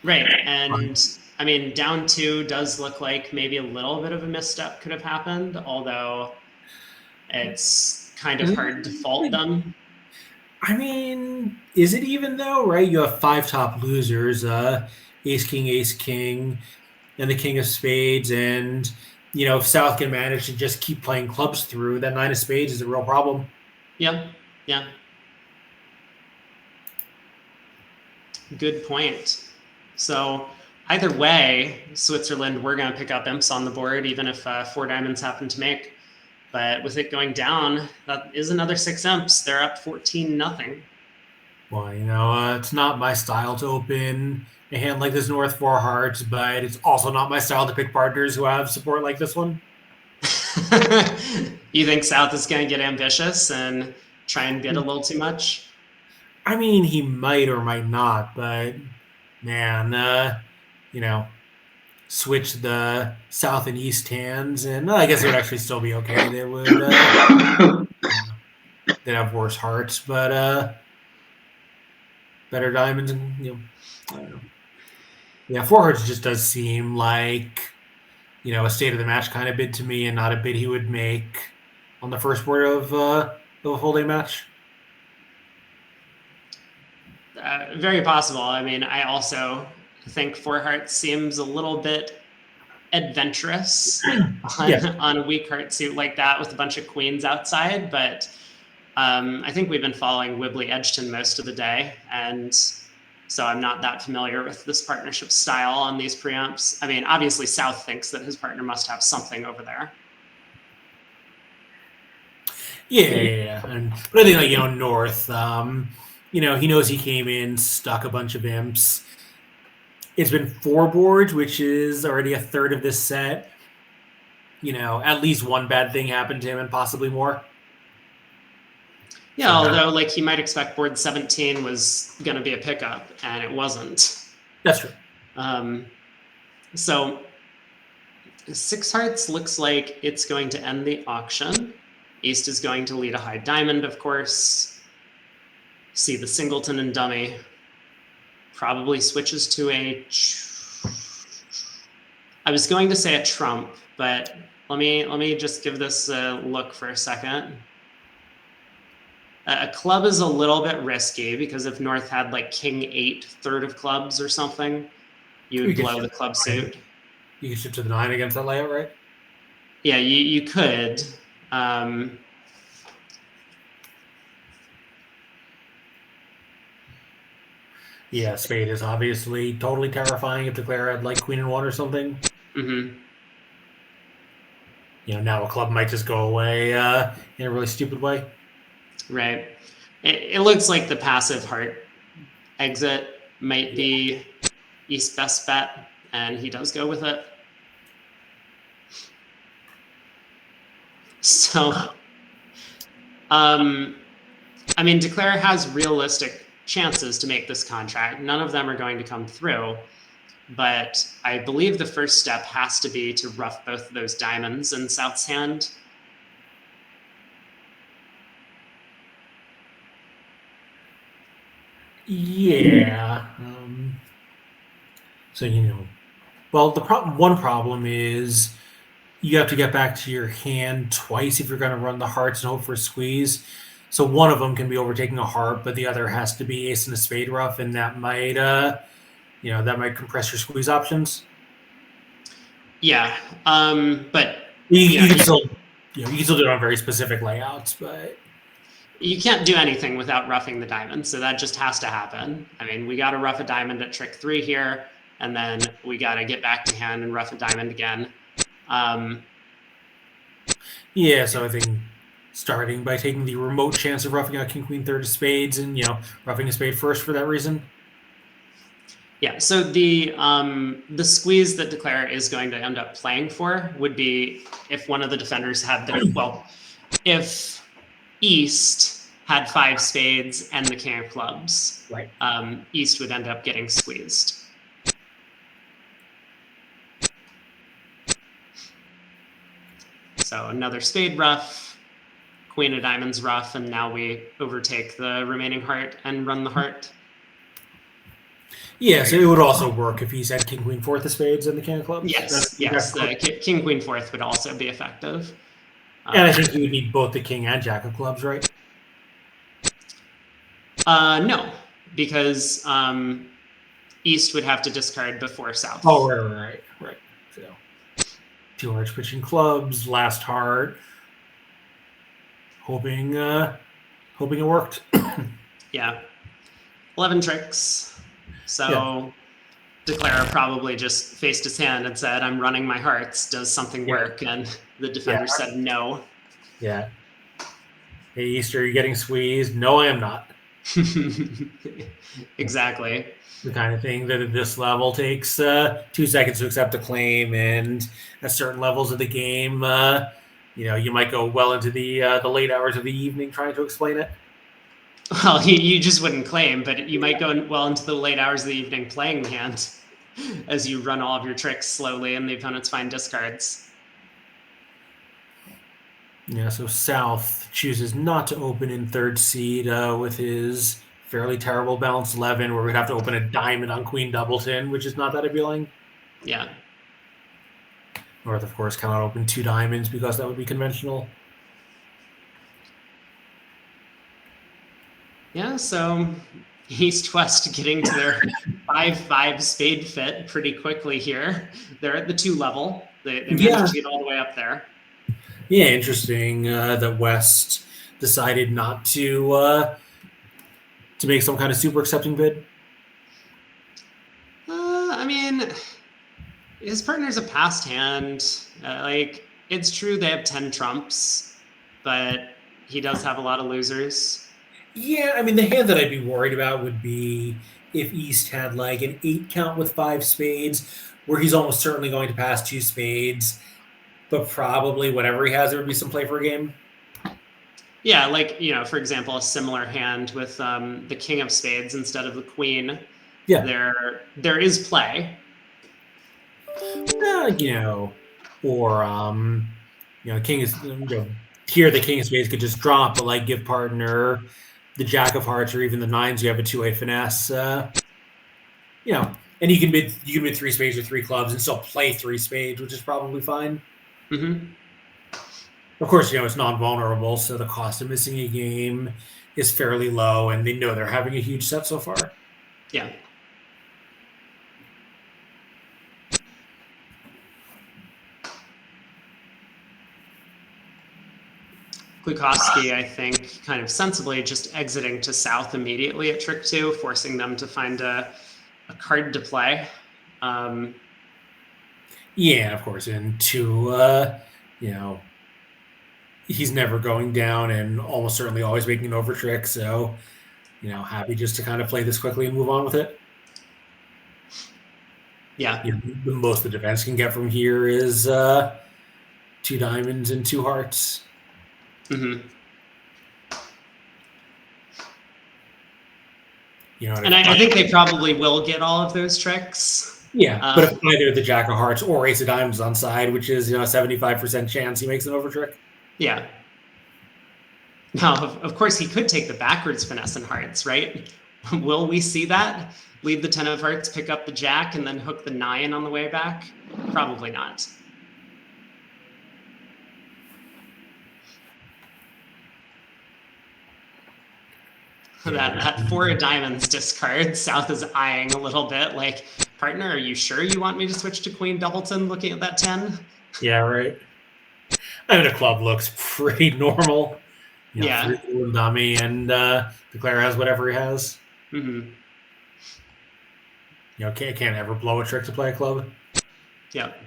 Right, and I mean, down 2 does look like maybe a little bit of a misstep could have happened, although it's kind of hard to fault them. I mean, is it even though, right? You have 5 top losers, ace, king, and the king of spades. And, if South can manage to just keep playing clubs through, that 9 of spades is a real problem. Yeah. Good point. So either way, Switzerland, we're going to pick up imps on the board, even if 4 diamonds happen to make. But with it going down, that is another 6 imps. They're up 14-0. Well, it's not my style to open a hand like this North 4 hearts, but it's also not my style to pick partners who have support like this one. You think South is going to get ambitious and try and bid a little too much? I mean, he might or might not, but man, switch the South and East hands, and I guess it would actually still be okay. They would, they'd have worse hearts, but better diamonds, and I don't know. Yeah, 4 hearts just does seem like a state of the match kind of bid to me, and not a bid he would make on the first board of a full day match. Very possible. I mean, I also think 4 hearts seems a little bit adventurous on a weak heart suit like that with a bunch of queens outside, but I think we've been following Wibbly Edgerton most of the day, and So I'm not that familiar with this partnership style on these preamps. I mean, obviously South thinks that his partner must have something over there. Yeah. But I think, like, North, he knows he came in, stuck a bunch of imps. It's been 4 boards, which is already a third of this set. At least one bad thing happened to him and possibly more. Yeah, so, although like he might expect board 17 was going to be a pickup, and it wasn't. That's true. So 6 hearts looks like it's going to end the auction. East is going to lead a high diamond, of course. See the singleton and dummy. Probably switches to a... I was going to say a trump, but let me just give this a look for a second. A club is a little bit risky because if North had like king 8 third of clubs or something, you would blow the club suit. You can shift to the 9 against that layout, right? Yeah, you could. Yeah, spade is obviously totally terrifying if Declare had like queen and 1 or something. Mm-hmm. Now a club might just go away in a really stupid way. Right. It looks like the passive heart exit might be East's best bet, and he does go with it. So, I mean, Declare has realistic chances to make this contract. None of them are going to come through, but I believe the first step has to be to rough both of those diamonds in South's hand. Yeah. So, well, one problem is you have to get back to your hand twice if you're going to run the hearts and hope for a squeeze. So one of them can be overtaking a heart, but the other has to be ace and a spade rough, and that might, that might compress your squeeze options. Yeah, but you can still, you can still do it on very specific layouts, but you can't do anything without roughing the diamond, so that just has to happen. I mean, we got to rough a diamond at trick 3 here, and then we got to get back to hand and rough a diamond again. Yeah, so I think starting by taking the remote chance of roughing out king queen third of spades and roughing a spade first for that reason. Yeah, so the squeeze that Declare is going to end up playing for would be if one of the defenders had if East had 5 spades and the king of clubs, right? East would end up getting squeezed. So another spade rough, queen of diamonds rough, and now we overtake the remaining heart and run the heart. Yeah, so it would also work if he's had king queen fourth of spades and the king of clubs. Yes, the king queen fourth would also be effective. And I think you would need both the king and jack of clubs, right? No, because East would have to discard before South. Oh, right. So 2 hearts pitching clubs, last heart, hoping it worked. Yeah, 11 tricks. So Declare probably just faced his hand and said, "I'm running my hearts. Does something work?" And the defender said no. Yeah. Hey, East, are you getting squeezed? No, I am not. Exactly. The kind of thing that at this level takes 2 seconds to accept a claim, and at certain levels of the game, you might go well into the late hours of the evening trying to explain it. Well, you just wouldn't claim, but you might go well into the late hours of the evening playing the hand as you run all of your tricks slowly and the opponents find discards. Yeah, so South chooses not to open in third seed with his fairly terrible balanced 11, where we'd have to open a diamond on Queen Doubleton, which is not that appealing. Yeah. North, of course, cannot open 2 diamonds because that would be conventional. Yeah, so East-West getting to their 5-5 spade fit pretty quickly here. They're at the 2 level. They managed to get all the way up there. Yeah, interesting that West decided not to make some kind of super accepting bid. I mean, his partner's a passed hand. Like, it's true they have 10 trumps, but he does have a lot of losers. Yeah, I mean, the hand that I'd be worried about would be if East had like an 8 count with 5 spades, where he's almost certainly going to pass 2 spades, but probably whatever he has, there would be some play for a game. Yeah, like, for example, a similar hand with the king of spades instead of the queen. Yeah. There is play. You know, or king is here the king of spades could just drop, but like give partner the jack of hearts or even the nines. You have a 2-way finesse. And you can mid 3 spades or 3 clubs and still play 3 spades, which is probably fine. Mm-hmm. Of course, it's non-vulnerable, so the cost of missing a game is fairly low, and they know they're having a huge set so far. Yeah. Klukowski, I think, kind of sensibly just exiting to south immediately at trick 2, forcing them to find a card to play. Yeah, of course, and he's never going down and almost certainly always making an over trick. So, happy just to kind of play this quickly and move on with it. Yeah. The most the defense can get from here is 2 diamonds and 2 hearts. Mm-hmm. And I think they probably will get all of those tricks. Yeah, but if either the jack of hearts or ace of diamonds on side, which is a 75% chance he makes an over trick. Yeah. Now, of course, he could take the backwards finesse in hearts, right? Will we see that? Leave the 10 of hearts, pick up the jack, and then hook the 9 on the way back? Probably not. That 4 of diamonds discard, South is eyeing a little bit like, partner, are you sure you want me to switch to Queen Doubleton looking at that 10? Yeah, right. I mean, a club looks pretty normal. Yeah. Dummy, and Declare has whatever he has. Mm-hmm. Can't ever blow a trick to play a club. Yep.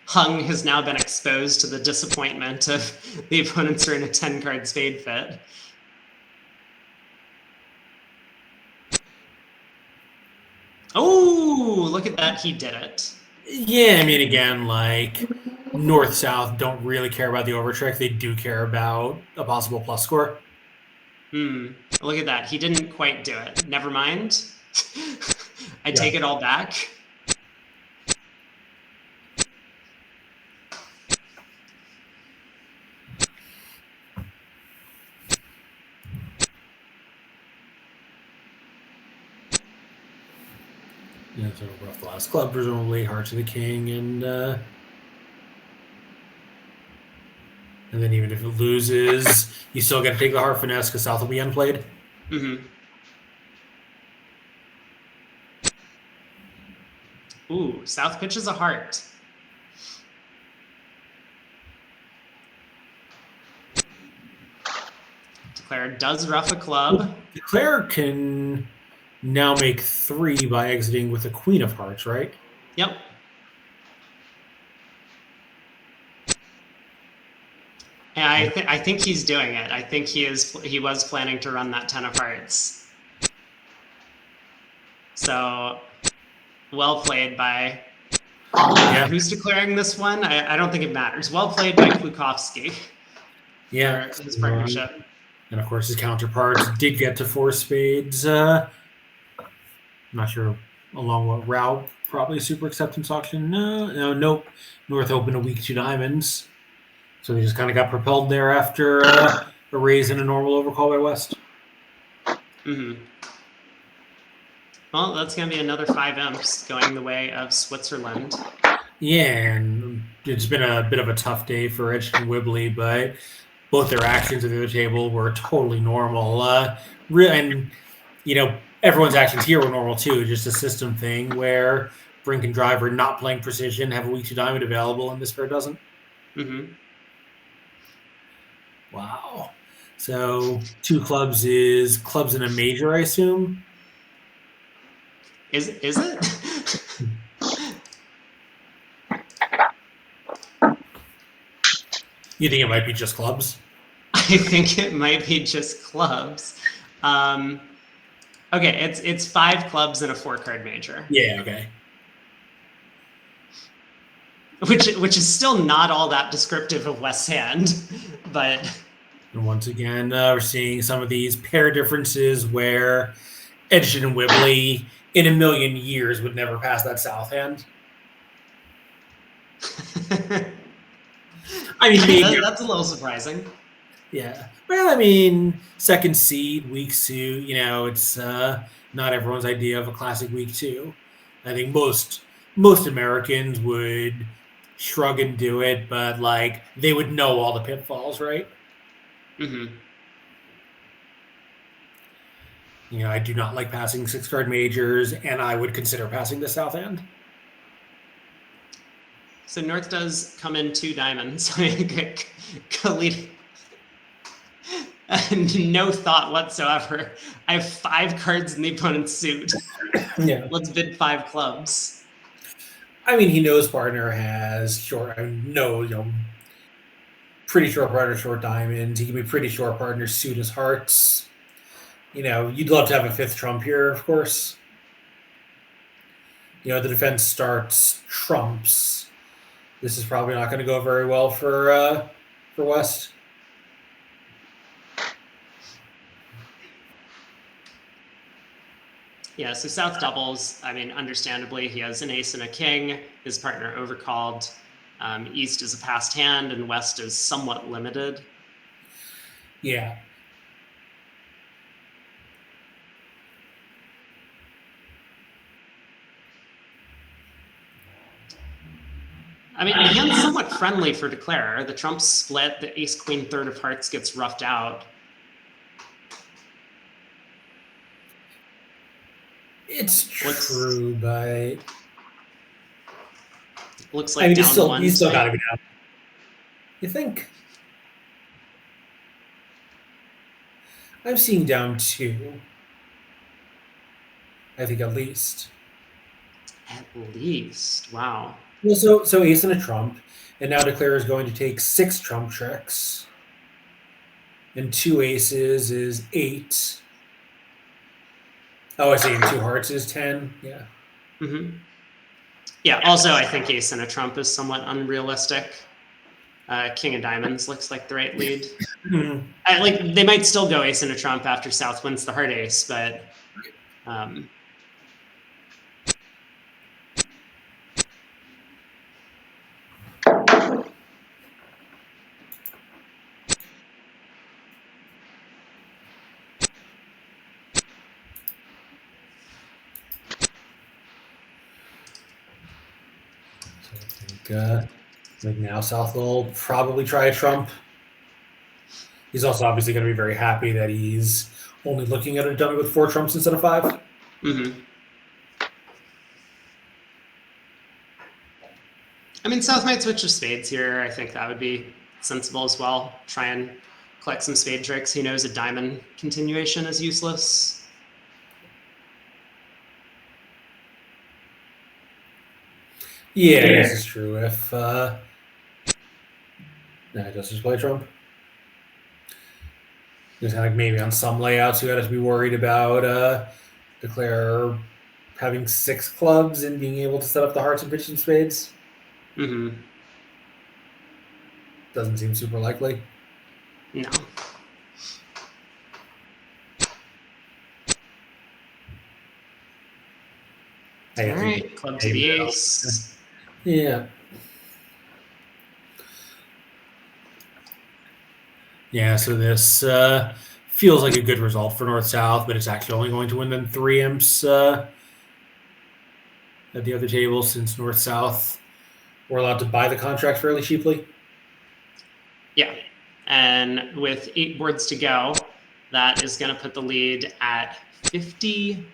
Hung has now been exposed to the disappointment of the opponents are in a 10-card spade fit. Oh, look at that. He did it. Yeah, I mean, again, like North-South don't really care about the over trick. They do care about a possible plus score. Look at that. He didn't quite do it. Never mind. I take it all back. Yeah, so rough the last club, presumably hearts of the king, and then even if it loses, you still got to take the heart finesse because South will be unplayed. Mm-hmm. Ooh, South pitches a heart. Declare does rough a club. Declare can now make 3 by exiting with a queen of hearts, right? Yep. And I think he's doing it. I think he was planning to run that 10 of hearts. So well played by who's declaring this one? I don't think it matters. Well played by Klukowski. Yeah. For his partnership. And of course his counterparts did get to 4 spades. I'm not sure along what route. Probably a super acceptance auction. Nope. North opened a weak 2 diamonds. So they just kind of got propelled there after a raise and a normal overcall by West. Mm-hmm. Well, that's going to be another 5 imps going the way of Switzerland. Yeah, and it's been a bit of a tough day for Edgerton Wibley, but both their actions at the other table were totally normal. And, everyone's actions here were normal too, just a system thing where Brink and Driver not playing precision, have a weak 2 diamond available, and this pair doesn't. Mm-hmm. Wow. So 2 clubs is clubs in a major, I assume? Is it? You think it might be just clubs? I think it might be just clubs. Okay, it's 5 clubs and a 4-card major, Yeah, okay. which is still not all that descriptive of West's hand, but And once again, we're seeing some of these pair differences where Edgerton and Whibley in a million years would never pass that south hand. I mean, maybe. that's a little surprising. Yeah. Well, I mean, second seed, week 2, it's not everyone's idea of a classic week 2. I think most Americans would shrug and do it, but like they would know all the pitfalls, right? Mm-hmm. I do not like passing 6-card majors, and I would consider passing the South End. So North does come in 2 diamonds. Khalid, no thought whatsoever. I have 5 cards in the opponent's suit. Yeah. Let's bid 5 clubs. I mean, he knows partner has pretty short partner, short diamonds. He can be pretty short partner, suit his hearts. You'd love to have a 5th trump here, of course. The defense starts trumps. This is probably not going to go very well for West. Yeah, so South doubles. I mean, understandably, he has an ace and a king. His partner overcalled. East is a passed hand, and West is somewhat limited. Yeah. I mean, the hand's somewhat friendly for declare. The trumps split. The ace, queen, 3rd of hearts gets roughed out. It's true, but looks like I mean, down one. he's still got to be down. You think? I'm seeing down 2. I think at least. At least, wow. Well, so ace and a trump, and now declare is going to take 6 trump tricks, and 2 aces is 8. Oh, I see. And 2 hearts is 10. Yeah. Mm-hmm. Yeah. Also, I think ace and a trump is somewhat unrealistic. King of diamonds looks like the right lead. Mm-hmm. They might still go ace and a trump after South wins the heart ace, but I think now South will probably try a trump. He's also obviously going to be very happy that he's only looking at a dummy with 4 trumps instead of 5. Mm-hmm. I mean, South might switch to spades here. I think that would be sensible as well. Try and collect some spade tricks. He knows a diamond continuation is useless. Yeah, this is true. If no, does just play trump. Just like maybe on some layouts you had to be worried about declare having 6 clubs and being able to set up the hearts and pitch and spades. Mm-hmm. Doesn't seem super likely. No. All right, club to the ace. Yeah. Yeah, so this feels like a good result for North-South, but it's actually only going to win them 3 imps at the other table since North-South were allowed to buy the contract fairly cheaply. Yeah, and with 8 boards to go, that is going to put the lead at 52.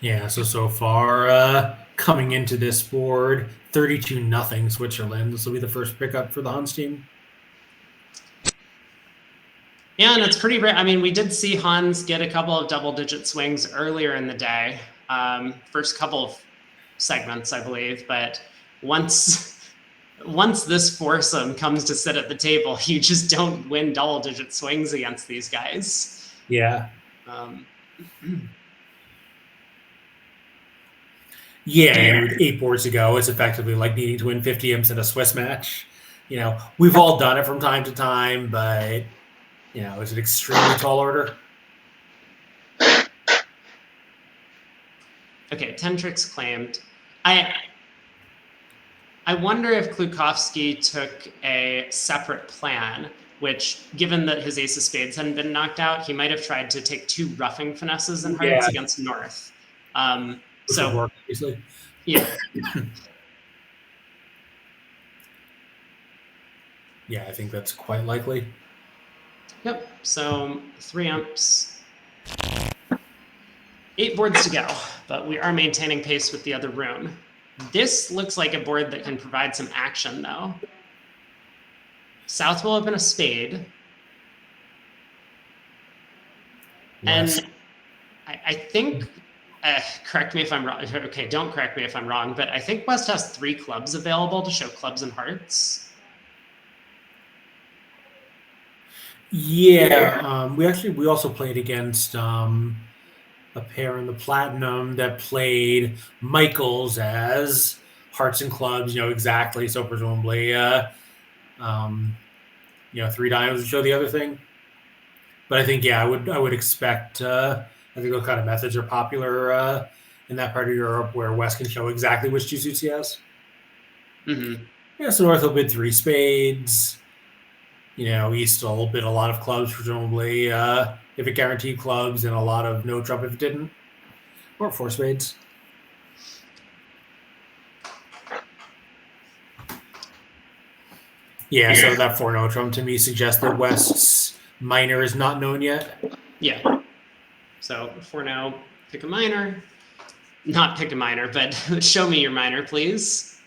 Yeah, so far, coming into this board, 32-0 Switzerland. This will be the first pickup for the Hans team. Yeah, and it's pretty rare. I mean, we did see Hans get a couple of double-digit swings earlier in the day. First couple of segments, I believe. But once this foursome comes to sit at the table, you just don't win double-digit swings against these guys. Yeah. Um, Yeah, and with 8 boards to go, it's effectively like needing to win 50 imps in a Swiss match. We've all done it from time to time, but it's an extremely tall order. Okay, 10 tricks claimed. I wonder if Klukowski took a separate plan, which, given that his ace of spades hadn't been knocked out, he might have tried to take 2 roughing finesses and hearts against North. Which would work, obviously. Yeah. Yeah, I think that's quite likely. Yep. So 3 umps. 8 boards to go, but we are maintaining pace with the other room. This looks like a board that can provide some action, though. South will open a spade. West. And I think, correct me if I'm wrong. Okay, don't correct me if I'm wrong, but I think West has 3 clubs available to show clubs and hearts. Yeah, we also played against a pair in the platinum that played Michaels as hearts and clubs, exactly. So presumably, 3 diamonds would show the other thing. But I think, I would expect. I think those kind of methods are popular in that part of Europe where West can show exactly which 2 suits he has. Mm-hmm. Yeah, so North will bid 3 spades. East will bid a lot of clubs, presumably, if it guaranteed clubs, and a lot of no trump if it didn't. Or 4 spades. Yeah, so that 4 no trump to me suggests that West's minor is not known yet. Yeah. So for now, pick a minor. Not pick a minor, but show me your minor, please.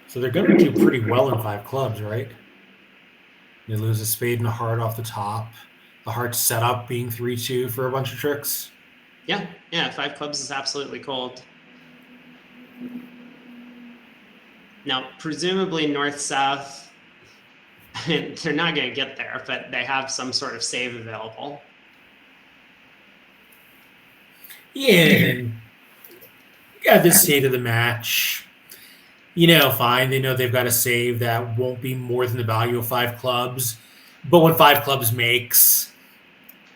So they're going to do pretty well in 5 clubs, right? They lose a spade and a heart off the top. The heart set up being 3-2 for a bunch of tricks. Yeah, 5 clubs is absolutely cold. Now, presumably north-south, they're not going to get there, but they have some sort of save available. Yeah, and at this state of the match, fine. They know they've got a save that won't be more than the value of 5 clubs. But when 5 clubs makes,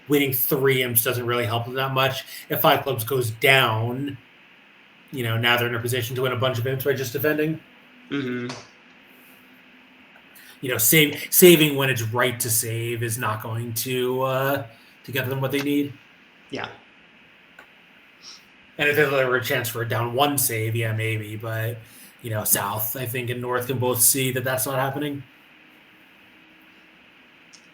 winning 3 imps doesn't really help them that much. If 5 clubs goes down, now they're in a position to win a bunch of imps by just defending. Mm-hmm. Saving when it's right to save is not going to get them what they need. Yeah. And if there were a chance for a down 1 save, yeah, maybe. But, South, I think, and North can both see that that's not happening.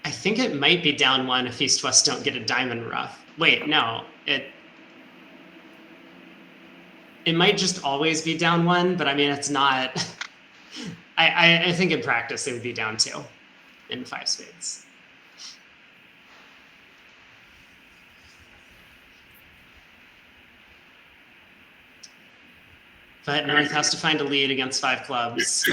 I think it might be down 1 if East West don't get a diamond rough. Wait, no. It might just always be down 1, but I mean, it's not. I think in practice it would be down 2 in 5 spades. But North has to find a lead against 5 clubs.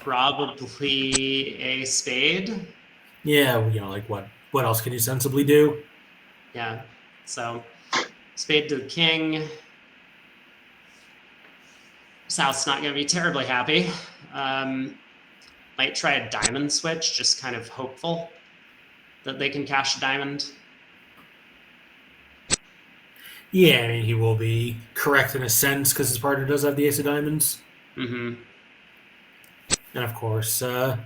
Probably a spade. Yeah, like what else can you sensibly do? Yeah, so spade to the king. South's not going to be terribly happy. Might try a diamond switch, just kind of hopeful that they can cash a diamond. Yeah, I mean, he will be correct in a sense because his partner does have the ace of diamonds. Mm-hmm. And of course, the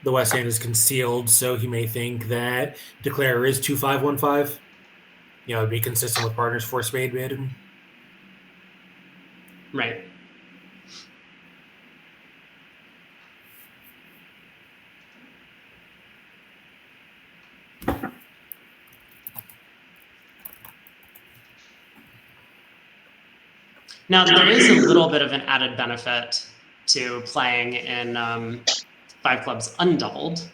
West hand is concealed, so he may think that declare is 2-5-1-5. It'd be consistent with partners 4 spade bid. Right. Now, there is a little bit of an added benefit to playing in five clubs undoubled,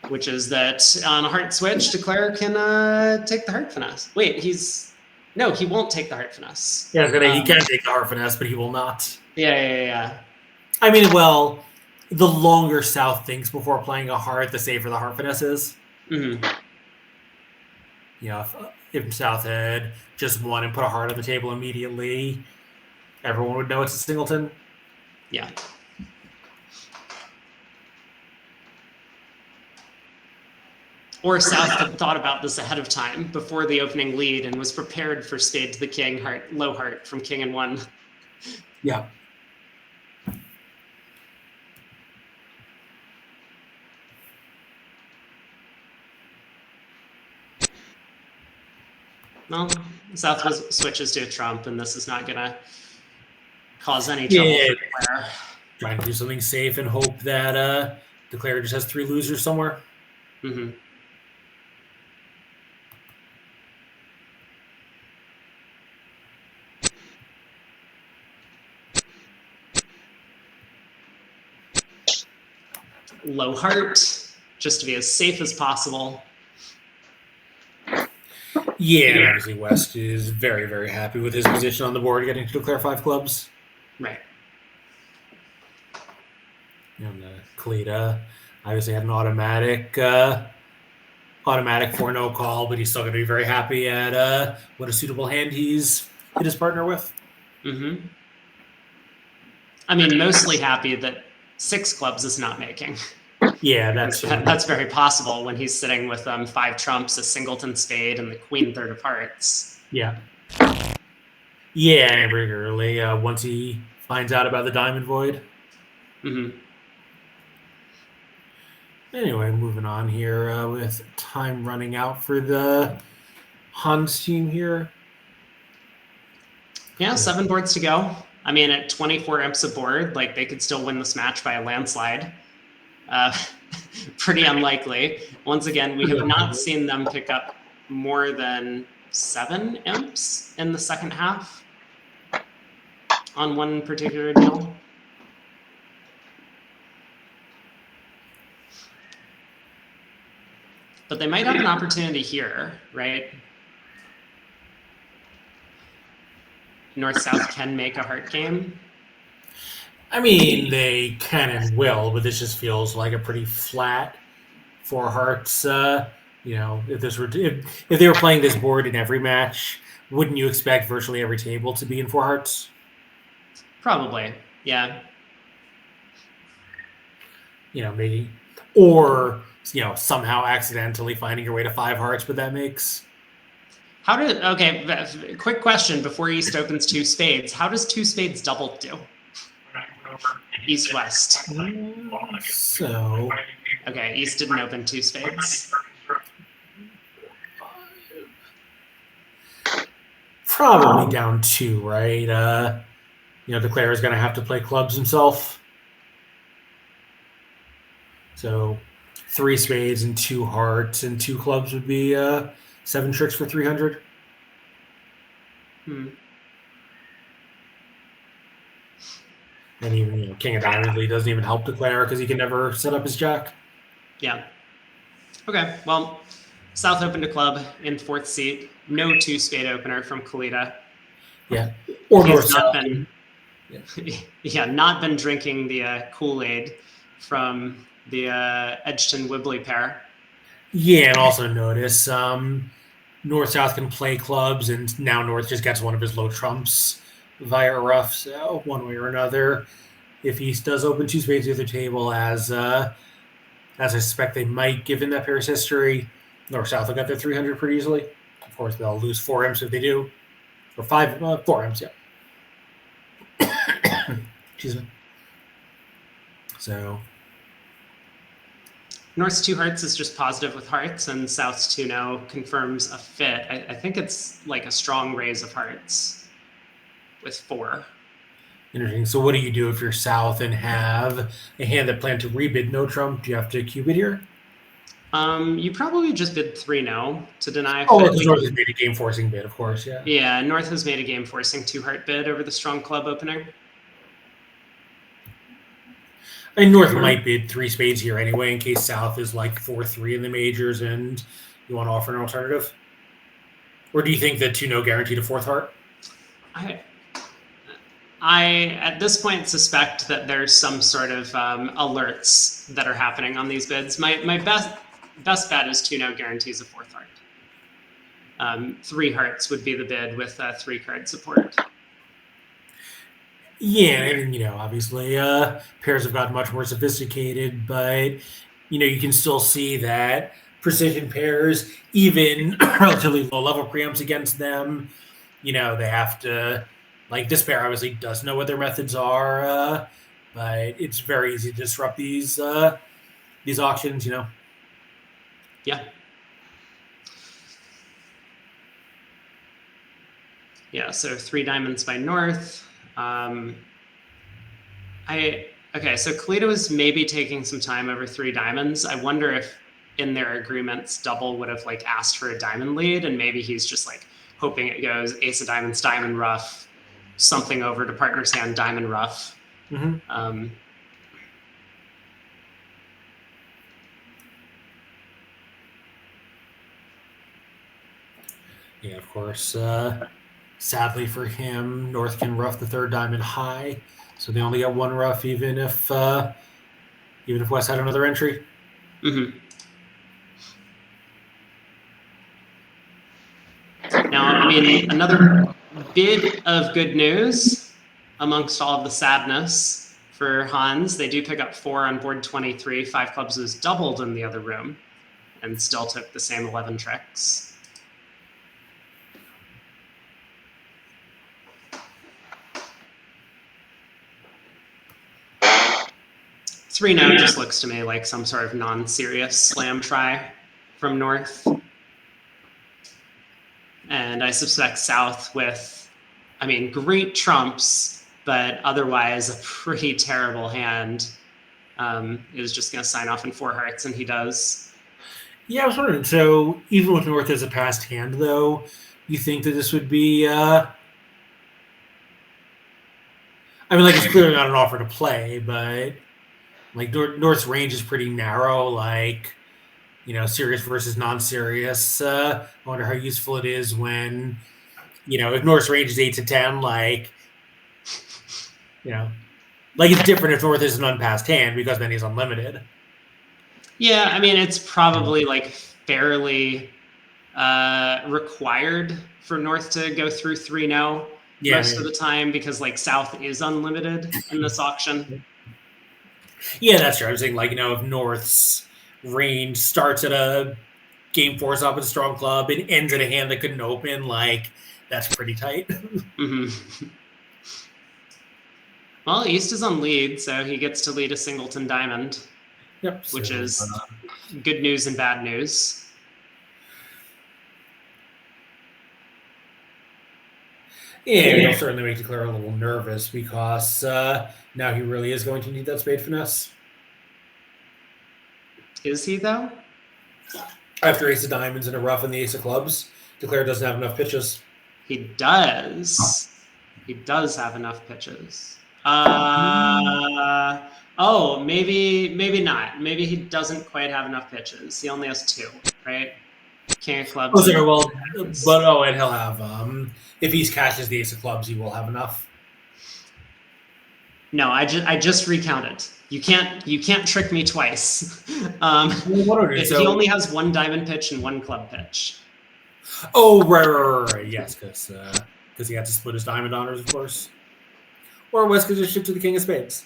which is that on a heart switch, Declare can take the heart finesse. Wait, he won't take the heart finesse. Yeah, he can take the heart finesse, but he will not. Yeah. I mean, well, the longer South thinks before playing a heart, the safer the heart finesse is. Mm-hmm. You know, if South had just won and put a heart on the table immediately, everyone would know it's a singleton. Yeah. Or South had thought about this ahead of time before the opening lead and was prepared for spade to the king, heart, low heart from king and one. Yeah. Well, South switches to a trump, and this is not going to cause any trouble for Declare. Trying to do something safe and hope that Declare just has 3 losers somewhere. Mm-hmm. Low heart, just to be as safe as possible. Yeah, obviously West is very, very happy with his position on the board, getting to declare 5 clubs. Right. And Kalita obviously had an automatic 4-no call, but he's still going to be very happy at what a suitable hand he's hit his partner with. Mm-hmm. I mean, mostly happy that 6 clubs is not making. Yeah, that's very possible when he's sitting with 5 trumps, a singleton spade, and the queen third of hearts. Yeah, regularly once he finds out about the diamond void. Mm-hmm. Anyway, moving on here with time running out for the Hans team here. Yeah, 7 boards to go. I mean, at 24 imps a board, like they could still win this match by a landslide. Pretty unlikely. Once again, we have not seen them pick up more than 7 imps in the second half on one particular deal. But they might have an opportunity here, right? North-South can make a heart game. I mean, they can and will, but this just feels like a pretty flat 4 hearts. If they were playing this board in every match, wouldn't you expect virtually every table to be in 4 hearts? Probably, yeah. Maybe, or somehow accidentally finding your way to 5 hearts, but that makes. Quick question before East opens 2 spades. How does 2 spades double do? East-West. So. Okay, East didn't open 2 spades. Probably down 2, right? Declare is going to have to play clubs himself. So 3 spades and 2 hearts and 2 clubs would be 7 tricks for 300. And even King of Diamonds Lead doesn't even help Declare because he can never set up his jack. Yeah. Okay. Well, South opened a club in 4th seat. No 2 spade opener from Kalita. Yeah. Or North South. Not been drinking the Kool-Aid from the Edgerton Wibbly pair. Yeah, and also notice North-South can play clubs, and now North just gets one of his low trumps via a rough. So one way or another, if East does open 2 spades to the table, as I suspect they might, given that pair's history, North-South will get their 300 pretty easily. Of course, they'll lose 4 imps if they do, or 4 imps, yeah. Excuse me. So. North's 2 hearts is just positive with hearts, and South's 2-no confirms a fit. I think it's like a strong raise of hearts with 4. Interesting. So what do you do if you're South and have a hand that planned to rebid no trump? Do you have to cubit here? You probably just bid 3-no to deny. Because North has made a game forcing bid, of course, yeah. Yeah, North has made a game forcing 2 heart bid over the strong club opening. I mean, North might bid 3 spades here anyway, in case South is like 4-3 in the majors and you want to offer an alternative. Or do you think that 2-no guaranteed a fourth heart? I at this point suspect that there's some sort of alerts that are happening on these bids. My best bet is 2-no guarantees a fourth heart. 3 hearts would be the bid with 3 card support. Yeah, and obviously, pairs have gotten much more sophisticated, but you can still see that precision pairs, even relatively low level preamps against them, they have to like this pair obviously does know what their methods are, but it's very easy to disrupt these auctions. Yeah. Yeah. So 3 diamonds by North. Okay, so Kalita was maybe taking some time over 3 diamonds. I wonder if in their agreements, Double would have like asked for a diamond lead, and maybe he's just like hoping it goes ace of diamonds, diamond rough, something over to partner's hand, diamond rough. Mm-hmm. Yeah, of course. Sadly for him, North can rough the 3rd diamond high, so they only get 1 rough, even if West had another entry. Mm-hmm. Now, I mean, another bit of good news amongst all of the sadness for Hans. They do pick up 4 on board 23. 5 clubs was doubled in the other room and still took the same 11 tricks. Three now just looks to me like some sort of non-serious slam try from North. And I suspect South with, I mean, great trumps, but otherwise a pretty terrible hand, is just going to sign off in 4 hearts, and he does. Yeah, I was wondering. So even with North as a passed hand, though, you think that this would be? I mean, like it's clearly not an offer to play, but like North's range is pretty narrow. Like serious versus non-serious. I wonder how useful it is when if North's range is 8 to 10, like it's different if North is an unpassed hand because then he's unlimited. Yeah, I mean, it's probably like fairly required for North to go through 3-0 most of the time because like South is unlimited in this auction. Yeah, that's true. I was saying like if North's range starts at a game 4 stop with a strong club and ends at a hand that couldn't open, like that's pretty tight. Mm-hmm. Well, East is on lead, so he gets to lead a singleton diamond. Yep, which is good news and bad news. Yeah, it'll certainly make Declare a little nervous because now he really is going to need that spade finesse. Is he, though? After ace of diamonds and a rough and the ace of clubs, Declare doesn't have enough pitches. He does. He does have enough pitches. Maybe not. Maybe he doesn't quite have enough pitches. He only has 2, right? King of clubs. And he'll have if he cashes the ace of clubs, he will have enough. No, I just recounted. You can't trick me twice. He only has 1 diamond pitch and 1 club pitch. Oh, right. Yes, because he had to split his diamond honors, of course. Or West could just shift to the king of spades.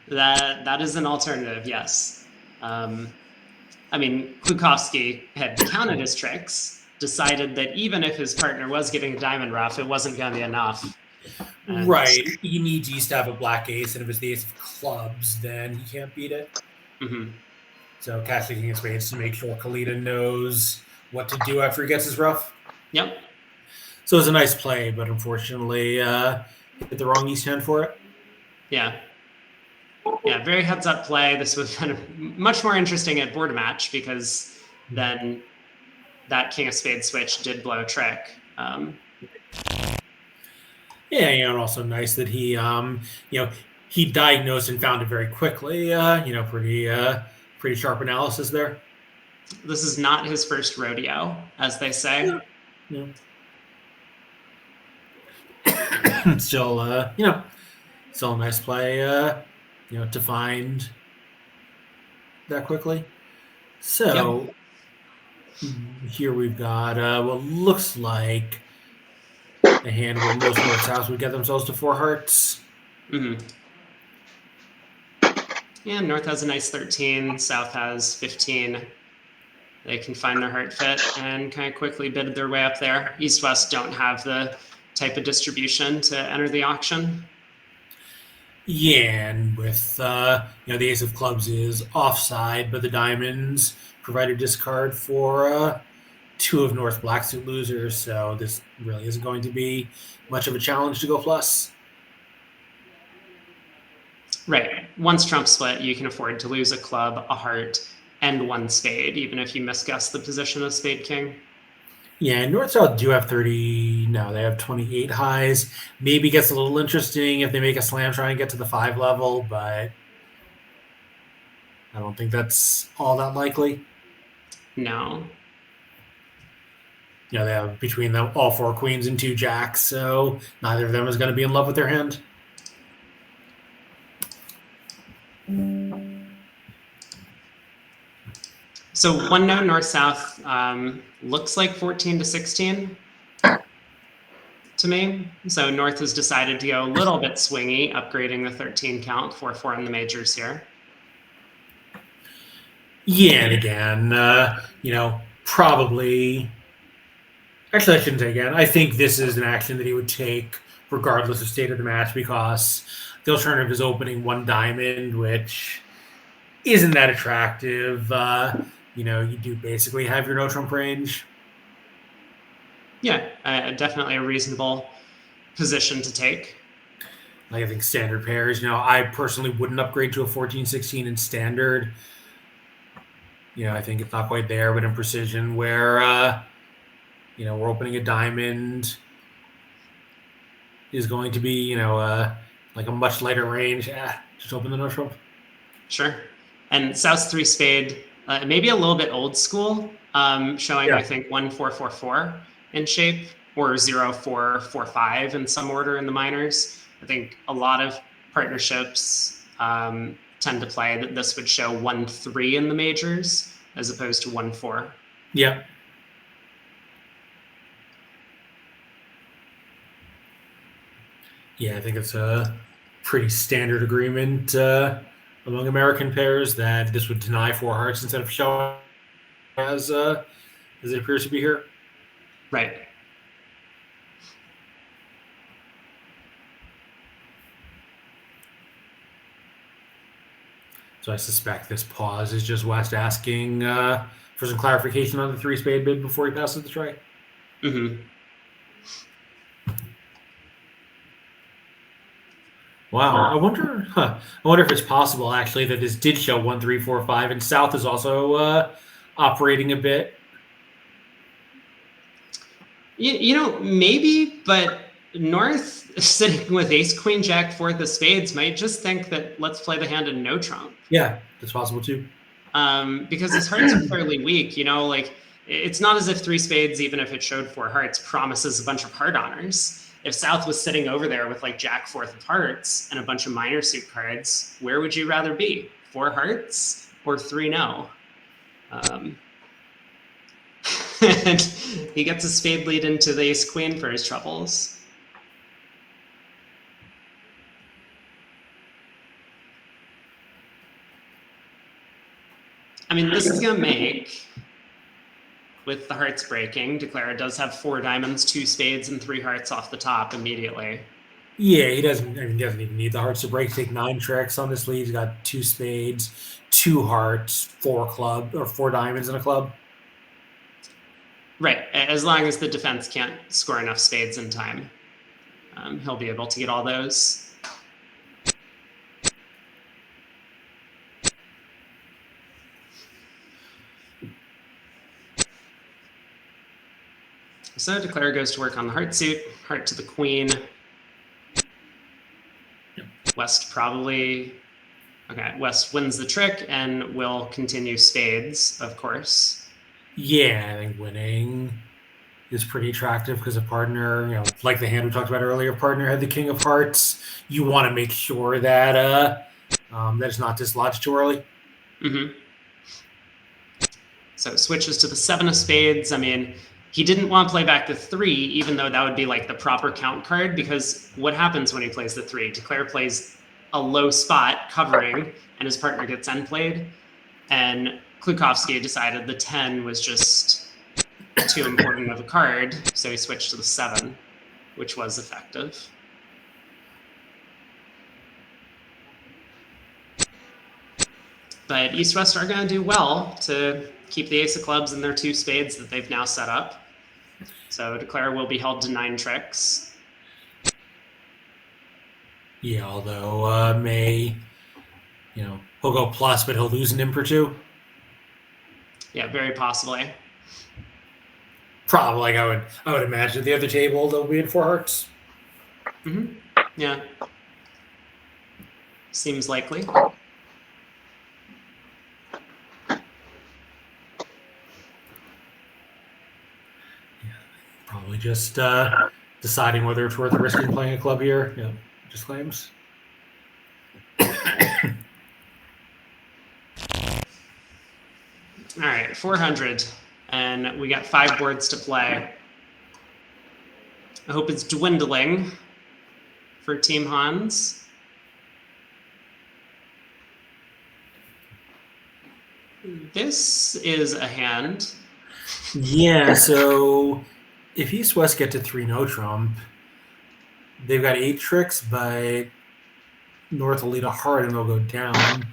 That is an alternative, yes. I mean, Klukowski had counted his tricks, decided that even if his partner was getting a diamond rough, it wasn't going to be enough. Right. He needs East to have a black ace, and if it's the ace of clubs, then he can't beat it. Mm-hmm. So cash the king of spades to make sure Kalita knows what to do after he gets his rough. Yep. So it's a nice play, but unfortunately, hit the wrong East hand for it. Yeah. Yeah, very heads-up play. This was kind of much more interesting at board match because then that king of spades switch did blow a trick. Yeah, and also nice that he, he diagnosed and found it very quickly. Pretty sharp analysis there. This is not his first rodeo, as they say. Yeah. Still, still a nice play. To find that quickly. So here we've got what looks like a hand where most North Souths would get themselves to 4 hearts. Mm-hmm. Yeah, North has a nice 13, South has 15. They can find their heart fit and kind of quickly bid their way up there. East West don't have the type of distribution to enter the auction. Yeah, and with the ace of clubs is offside, but the diamonds provide a discard for two of North black suit losers, so this really isn't going to be much of a challenge to go plus. Right. Once Trump split, you can afford to lose a club, a heart, and one spade, even if you misguess the position of spade king. Yeah, North South do have 30. No, they have 28 highs. Maybe gets a little interesting if they make a slam try and get to the 5 level, but I don't think that's all that likely. No. They have between them all 4 queens and 2 jacks, so neither of them is going to be in love with their hand. So one note north-south looks like 14 to 16 to me. So North has decided to go a little bit swingy, upgrading the 13 count, 4-4 in the majors here. Yeah, and again, probably. Actually, I shouldn't say again. I think this is an action that he would take regardless of state of the match because the alternative is opening 1 diamond, which isn't that attractive. You do basically have your no trump range. Yeah, definitely a reasonable position to take. Like I think standard pairs. I personally wouldn't upgrade to a 14-16 in standard. I think it's not quite there, but in precision, where we're opening a diamond is going to be like a much lighter range. Just open the no trump. Sure. And South's 3 spade, maybe a little bit old school, showing I think 1-4-4-4 in shape, or 0-4-4-5 in some order in the minors. I think a lot of partnerships tend to play that this would show 1-3 in the majors as opposed to 1-4. Yeah. Yeah, I think it's a pretty standard agreement among American pairs that this would deny 4 hearts instead of showing as it appears to be here. Right. So I suspect this pause is just West asking for some clarification on the 3 spade bid before he passes the tray. Mm-hmm. Wow, I wonder if it's possible actually that this did show 1-3-4-5, and South is also operating a bit. Maybe, but North sitting with ace, queen, jack, 4th of spades might just think that let's play the hand in no trump. Yeah, that's possible too. Because his hearts are fairly weak, like it's not as if 3 spades, even if it showed 4 hearts, promises a bunch of heart honors. If South was sitting over there with like jack, 4th of hearts and a bunch of minor suit cards, where would you rather be? 4 hearts or 3 no? And he gets a spade lead into the ace queen for his troubles. I mean, this is going to make, with the hearts breaking, Declara does have 4 diamonds, 2 spades, and 3 hearts off the top immediately. Yeah, he doesn't even need the hearts to break. Take 9 tricks on this lead. He's got 2 spades, 2 hearts, 4 diamonds in a club. Right. As long as the defense can't score enough spades in time, he'll be able to get all those. So Declara goes to work on the heart suit, heart to the queen. West probably... Okay, West wins the trick and will continue spades, of course. Yeah, I think winning is pretty attractive because a partner, like the hand we talked about earlier, partner had the king of hearts. You want to make sure that that it's not dislodged too early. Mm-hmm. So switches to the 7 of spades. I mean, he didn't want to play back the 3, even though that would be like the proper count card, because what happens when he plays the 3? Declare plays a low spot covering, and his partner gets end played. And Klukowski decided the 10 was just too important of a card, so he switched to the 7, which was effective. But East-West are going to do well to keep the ace of clubs and their 2 spades that they've now set up. So Declare will be held to 9 tricks. Yeah, although he'll go plus, but he'll lose an imp or two. Yeah, very possibly. Probably, I would imagine at the other table they'll be in 4 hearts. Mm-hmm. Yeah. Seems likely. Probably just deciding whether it's worth risking playing a club here. Yeah, just claims. All right, 400. And we got 5 boards to play. I hope it's dwindling for Team Hans. This is a hand. Yeah, so if East West get to 3 no trump, they've got 8 tricks, but North will lead a heart and they'll go down.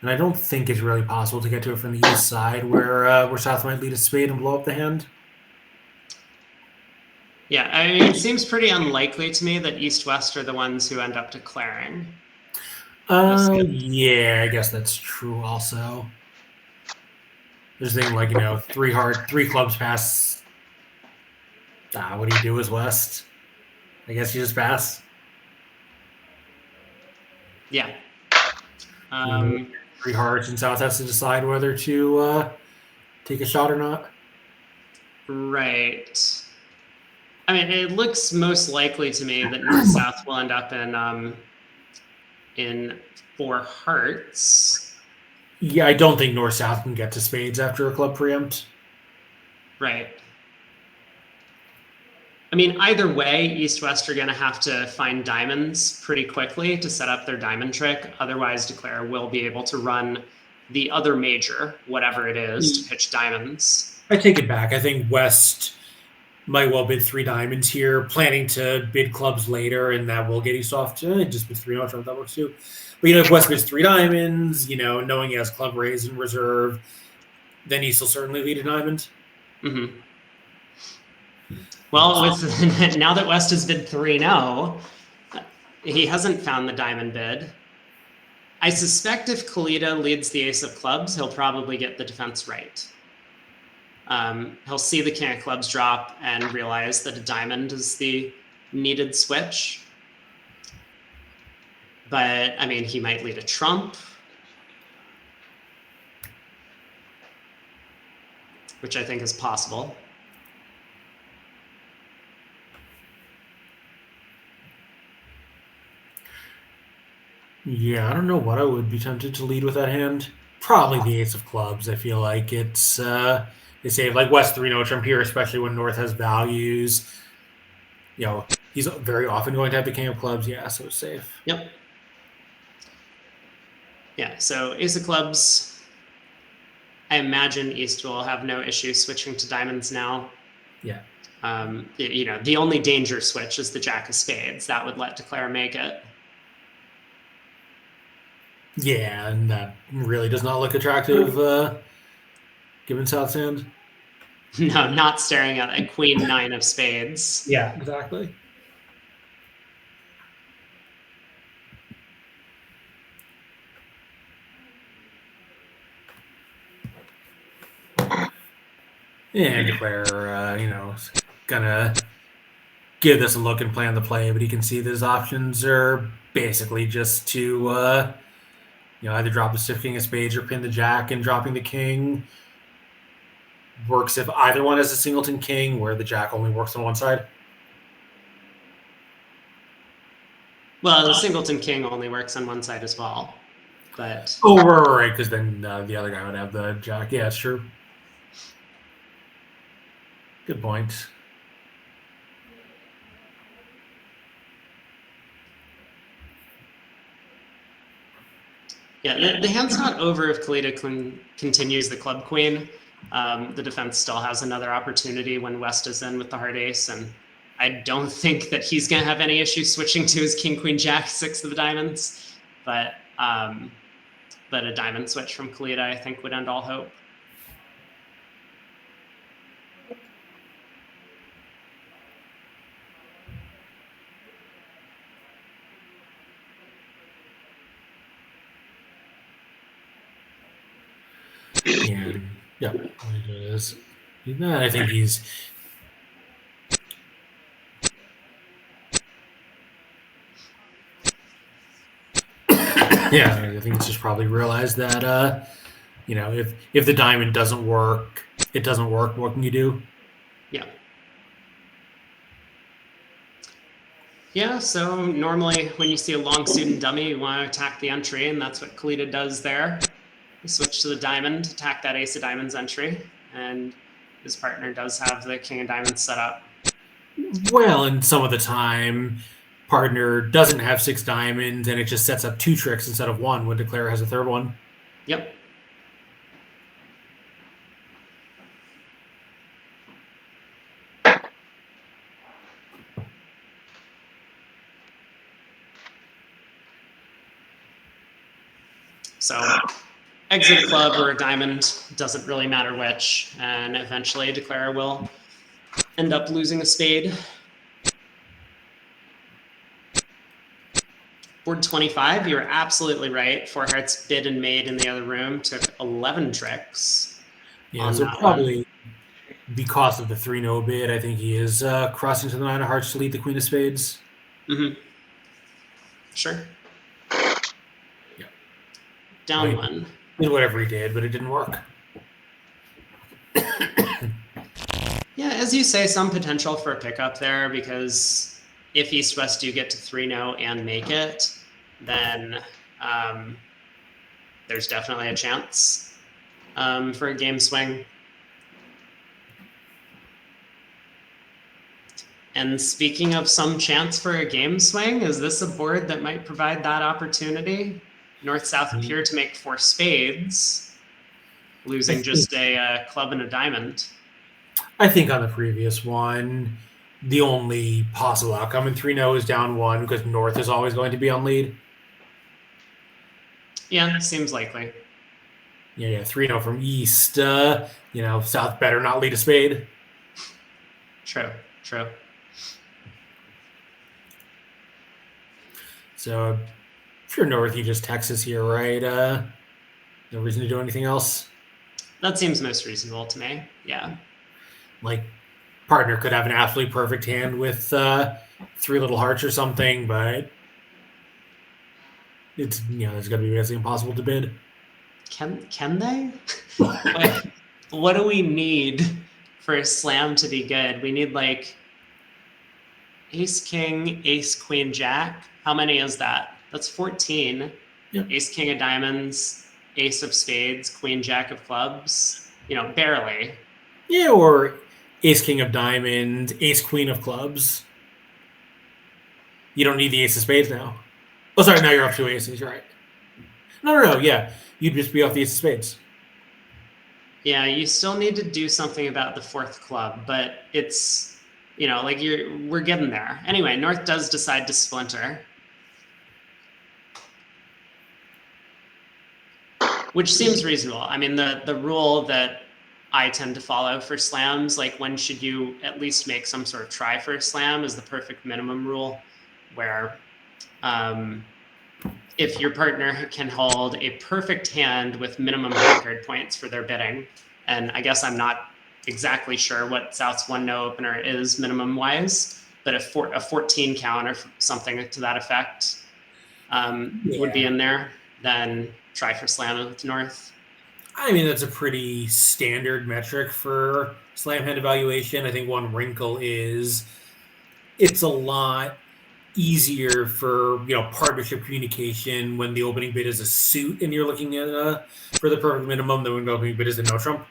And I don't think it's really possible to get to it from the east side, where South might lead a spade and blow up the hand. Yeah, I mean, it seems pretty unlikely to me that East-West are the ones who end up declaring. Yeah, I guess that's true also. There's a thing like, 3 clubs pass. What do you do as West? I guess you just pass. Yeah. 3 hearts, and South has to decide whether to take a shot or not. Right. I mean, it looks most likely to me that North-South will end up in 4 hearts. Yeah, I don't think North-South can get to spades after a club preempt. Right. I mean, either way, East-West are going to have to find diamonds pretty quickly to set up their diamond trick. Otherwise, Declare will be able to run the other major, whatever it is, to pitch diamonds. I take it back. I think West might well bid 3 diamonds here, planning to bid clubs later, and that will get East off to just bid 3 no trump. That works too. But if West bids 3 diamonds, knowing he has club raise in reserve, then East will certainly lead a diamond. Mm-hmm. Well, now that West has bid 3-0, he hasn't found the diamond bid. I suspect if Kalita leads the ace of clubs, he'll probably get the defense right. He'll see the king of clubs drop and realize that a diamond is the needed switch. But, I mean, he might lead a trump, which I think is possible. Yeah, I don't know what I would be tempted to lead with that hand. Probably the ace of clubs. I feel like it's they say like West 3 no trump here, especially when North has values. He's very often going to have the king of clubs. Yeah, so it's safe. Yep. Yeah, so ace of clubs. I imagine East will have no issue switching to diamonds now. Yeah. The only danger switch is the jack of spades. That would let Declare make it. Yeah, and that really does not look attractive given South's hand. No, not staring at a queen 9 of spades. Yeah, exactly. And Declare, gonna give this a look and plan the play, but he can see that his options are basically just to either drop the stiff king of spades or pin the jack, and dropping the king works if either one has a singleton king, where the jack only works on one side. Well, the singleton king only works on one side as well, but right, because then the other guy would have the jack. Yeah, it's true. Good point. yeah, the hand's not over if Kalita continues the club queen. The defense still has another opportunity when West is in with the heart ace, and I don't think that he's going to have any issue switching to his king, queen, jack, six of the diamonds. But a diamond switch from Kalita, I think, would end all hope. And yeah, it is. I think he's. Yeah, I think it's just probably realized that if the diamond doesn't work, it doesn't work. What can you do? Yeah. Yeah, so normally when you see a long suited dummy, you want to attack the entry, and that's what Kalita does there. You switch to the diamond, attack that ace of diamonds entry, and his partner does have the king of diamonds set up. Well, and some of the time, partner doesn't have six diamonds, and it just sets up two tricks instead of one when Declare has a third one. Yep. So exit a club or a diamond, doesn't really matter which, and eventually Declare will end up losing a spade. Board 25, you're absolutely right. Four hearts bid and made in the other room took 11 tricks. Yeah, so probably because of the 3-no bid, I think he is crossing to the 9 of hearts to lead the queen of spades. Mm-hmm. Sure. Yeah. Down one. Did whatever he did, but it didn't work. Yeah, as you say, some potential for a pickup there, because if East West do get to 3-0 and make it, then there's definitely a chance for a game swing. And speaking of some chance for a game swing, is this a board that might provide that opportunity? North-South appear to make 4 spades, losing just a club and a diamond. I think on the previous one, the only possible outcome in 3-0 is down 1 because North is always going to be on lead. Yeah, seems likely. Yeah, 3-0 from East. South better not lead a spade. True. So, if you're North, you just Texas here, right? No reason to do anything else. That seems most reasonable to me. Yeah. Like, partner could have an absolutely perfect hand with 3 little hearts or something, but it's it's going to be basically impossible to bid. Can they? What do we need for a slam to be good? We need like ace king, ace queen jack. How many is that? That's 14. Yep. Ace king of diamonds, ace of spades, queen jack of clubs. Barely. Yeah, or ace king of diamonds, ace queen of clubs. You don't need the ace of spades now. Oh, sorry, now you're up 2 aces. You're right. No. Yeah, you'd just be off the ace of spades. Yeah, you still need to do something about the 4th club, but it's we're getting there. Anyway, North does decide to splinter, which seems reasonable. I mean, the rule that I tend to follow for slams, like when should you at least make some sort of try for a slam, is the perfect minimum rule, where if your partner can hold a perfect hand with minimum card points for their bidding, and I guess I'm not exactly sure what South's 1-no opener is minimum wise, but a 14 count or something to that effect would be in there, then try for slam with North. I mean, that's a pretty standard metric for slam hand evaluation. I think one wrinkle is it's a lot easier for partnership communication when the opening bid is a suit and you're looking at for the perfect minimum than when the opening bid is a no trump.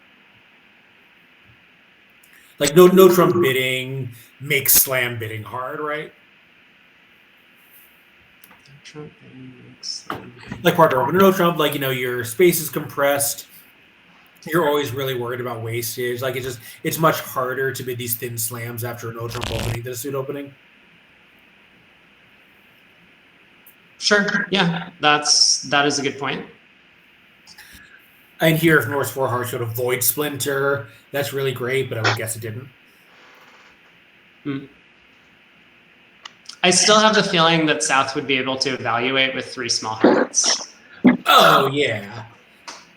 Like no trump bidding makes slam bidding hard, right? Trump bidding makes slam bidding. Like partner open no trump, like your space is compressed. You're always really worried about wastage. Like it's much harder to bid these thin slams after a no trump opening than a suit opening. Sure. Yeah, that is a good point. And here, if North's 4 hearts showed a void splinter, that's really great, but I would guess it didn't. I still have the feeling that South would be able to evaluate with 3 small hearts. Oh, yeah.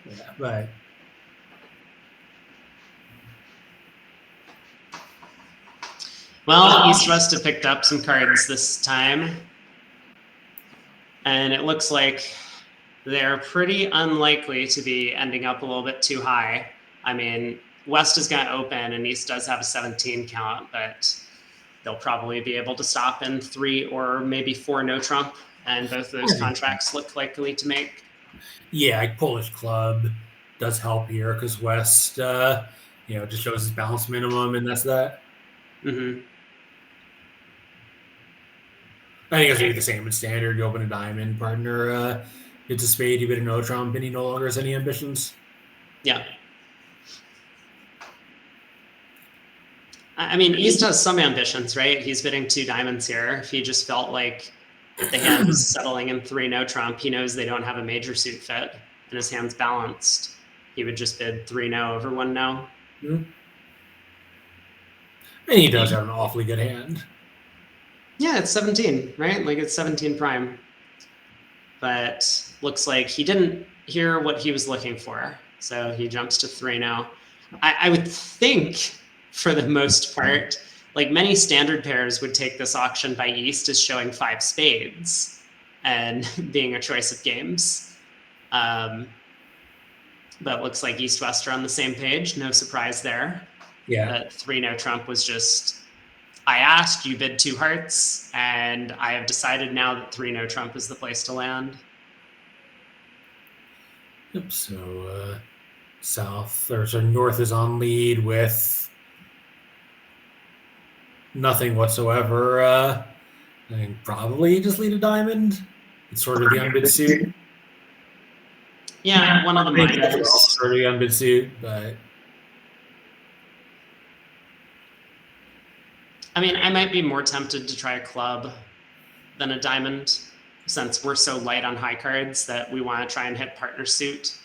Yeah, but... Well, East-West have picked up some cards this time. And it looks like they're pretty unlikely to be ending up a little bit too high. I mean, West is going to open and East does have a 17 count, but they'll probably be able to stop in 3 or maybe 4 no trump, and both of those contracts look likely to make. Yeah, like Polish club does help here because West, just shows his balance minimum, and that's that. Mm-hmm. I think it's going to be the same in standard. You open a diamond, partner bids a spade, you bid a no trump, and he no longer has any ambitions. Yeah. I mean, East has some ambitions, right? He's bidding 2 diamonds here. If he just felt like the hand was settling in 3 no trump, he knows they don't have a major suit fit, and his hand's balanced. He would just bid 3 no over 1 no. Mm-hmm. And he does have an awfully good hand. Yeah, it's 17, right? Like it's 17 prime. But looks like he didn't hear what he was looking for. So he jumps to 3 now. I would think, for the most part, like many standard pairs would take this auction by East as showing 5 spades and being a choice of games. But it looks like East-West are on the same page. No surprise there. Yeah. That 3 no trump was just... I asked, you bid 2 hearts, and I have decided now that 3 no trump is the place to land. Yep, so North is on lead with nothing whatsoever. I think probably just lead a diamond. It's sort of the unbid suit. Yeah, one of the minors. Sort of the unbid suit, but... I mean, I might be more tempted to try a club than a diamond, since we're so light on high cards that we want to try and hit partner suit.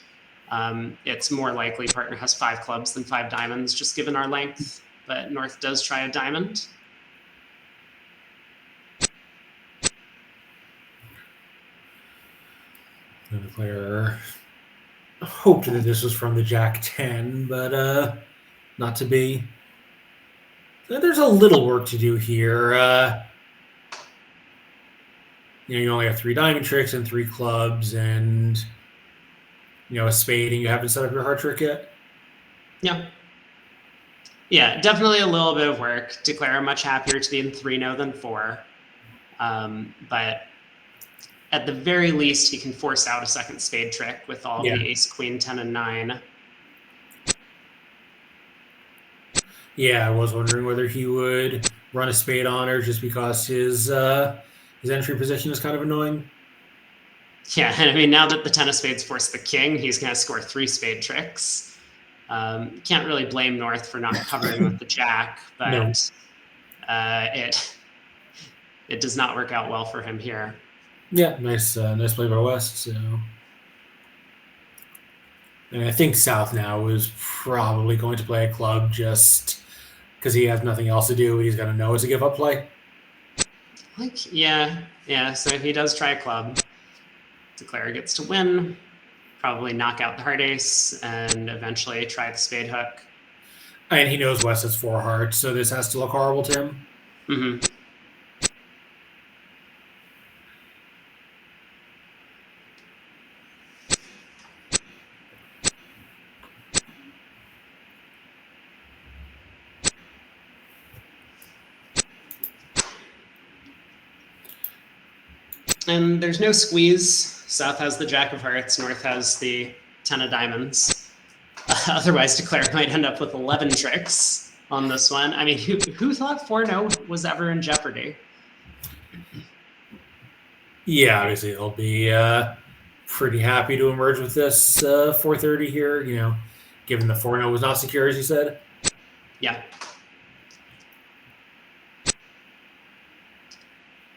It's more likely partner has 5 clubs than 5 diamonds, just given our length. But North does try a diamond. The player hoped that this was from the Jack 10, but not to be. There's a little work to do here. You only have 3 diamond tricks and 3 clubs and, a spade, and you haven't set up your heart trick yet? Yeah. Yeah, definitely a little bit of work. Declare much happier to be in 3 no than 4. But at the very least, he can force out a second spade trick with all the ace, queen, 10, and 9. Yeah, I was wondering whether he would run a spade honor just because his entry position is kind of annoying. Yeah, and I mean, now that the 10 of spades forced the king, he's going to score 3 spade tricks. Can't really blame North for not covering with the jack, but no. It does not work out well for him here. Yeah, nice play by West. So, and I think South now is probably going to play a club just because he has nothing else to do. He's going to know it's a give up play. Yeah. So he does try a club. Declare gets to win, probably knock out the heart ace, and eventually try the spade hook. And he knows West has 4 hearts, so this has to look horrible to him. Mm-hmm. And there's no squeeze. South has the Jack of Hearts. North has the 10 of Diamonds. Otherwise, Declare might end up with 11 tricks on this one. I mean, who thought 4-0 was ever in jeopardy? Yeah, obviously he'll be pretty happy to emerge with this 430 here, given the 4-0 was not secure, as you said. Yeah.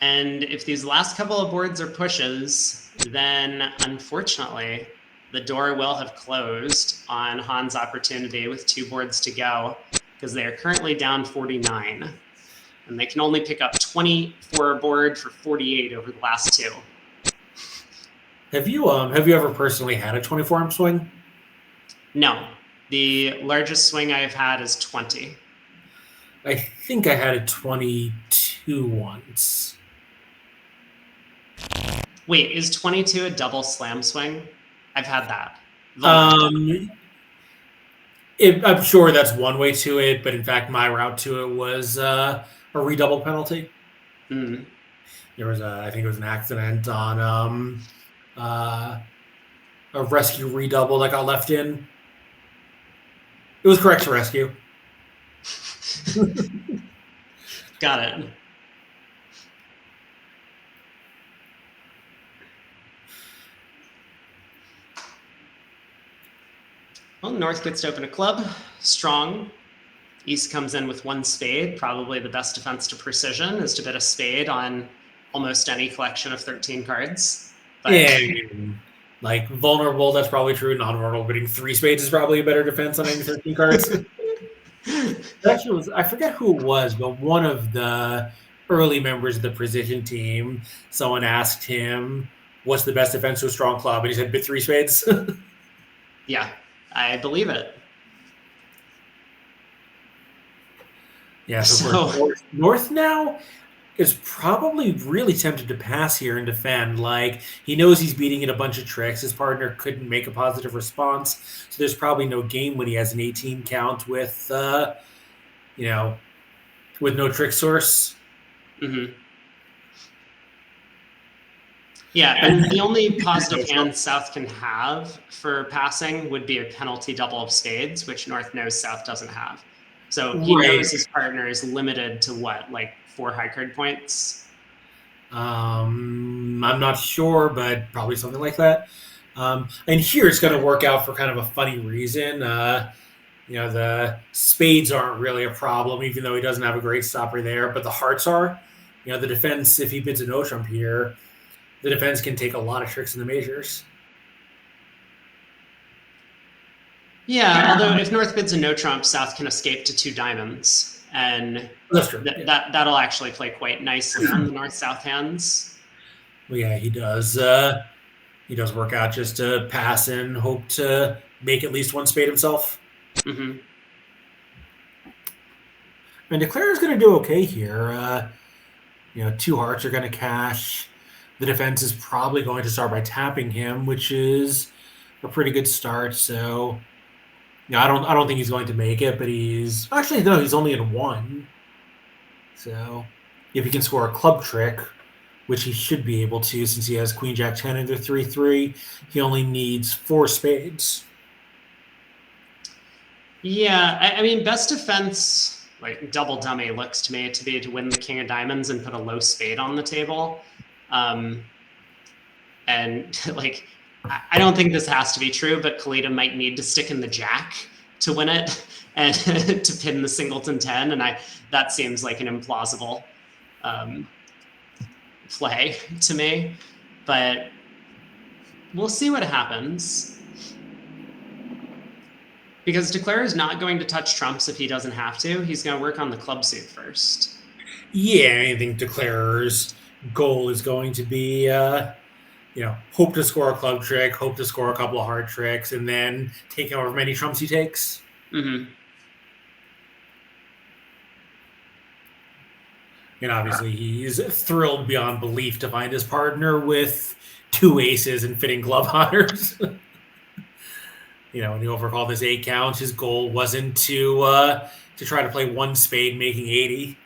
And if these last couple of boards are pushes, then unfortunately, the door will have closed on Han's opportunity with 2 boards to go, because they are currently down 49. And they can only pick up 20 for a board for 48 over the last 2. Have you ever personally had a 24-arm swing? No. The largest swing I've had is 20. I think I had a 22 once. Wait, is 22 a double slam swing? I've had that. I'm sure that's one way to it, but in fact, my route to it was a redouble penalty. Mm. There was I think it was an accident on a rescue redouble that got left in. It was correct to rescue. Got it. Well, North gets to open a club, strong. East comes in with 1 spade. Probably the best defense to precision is to bet a spade on almost any collection of 13 cards. But like vulnerable, that's probably true. Non-vulnerable, bidding 3 spades is probably a better defense on any 13 cards. Actually, I forget who it was, but one of the early members of the precision team, someone asked him, "What's the best defense to a strong club?" And he said, "Bid 3 spades." Yeah, I believe it. Yeah, so North now is probably really tempted to pass here and defend. Like, he knows he's beating in a bunch of tricks. His partner couldn't make a positive response, so there's probably no game when he has an 18 count with, with no trick source. Mm-hmm. Yeah, and the only positive hand South can have for passing would be a penalty double of spades, which North knows South doesn't have. So he knows his partner is limited to what, like 4 high card points? I'm not sure, but probably something like that. And here it's going to work out for kind of a funny reason. The spades aren't really a problem, even though he doesn't have a great stopper there, but the hearts are. The defense, if he bids a no trump here, the defense can take a lot of tricks in the majors. Yeah, although if North bids a no trump, South can escape to 2 diamonds, and that's true. That'll actually play quite nicely on the North-South hands. Well, yeah, he does. He does work out just to pass and hope to make at least 1 spade himself. Mm-hmm. And Declare is going to do okay here. 2 hearts are going to cash. The defense is probably going to start by tapping him, which is a pretty good start. So, I don't think he's going to make it, but he's only in 1. So, if he can score a club trick, which he should be able to, since he has Queen Jack 10 into 3-3, he only needs 4 spades. Yeah, I mean, best defense, like double dummy, looks to me to be to win the King of Diamonds and put a low spade on the table. And like, I don't think this has to be true, but Kalita might need to stick in the Jack to win it and to pin the Singleton 10. And that seems like an implausible play to me, but we'll see what happens. Because Declare is not going to touch trumps if he doesn't have to. He's going to work on the club suit first. Yeah, I think Declare's goal is going to be, hope to score a club trick, hope to score a couple of hard tricks, and then take however many trumps he takes. Mm-hmm. And obviously, he's thrilled beyond belief to find his partner with 2 aces and fitting glove honors. When you overcall this 8 counts, his goal wasn't to try to play 1 spade, making 80.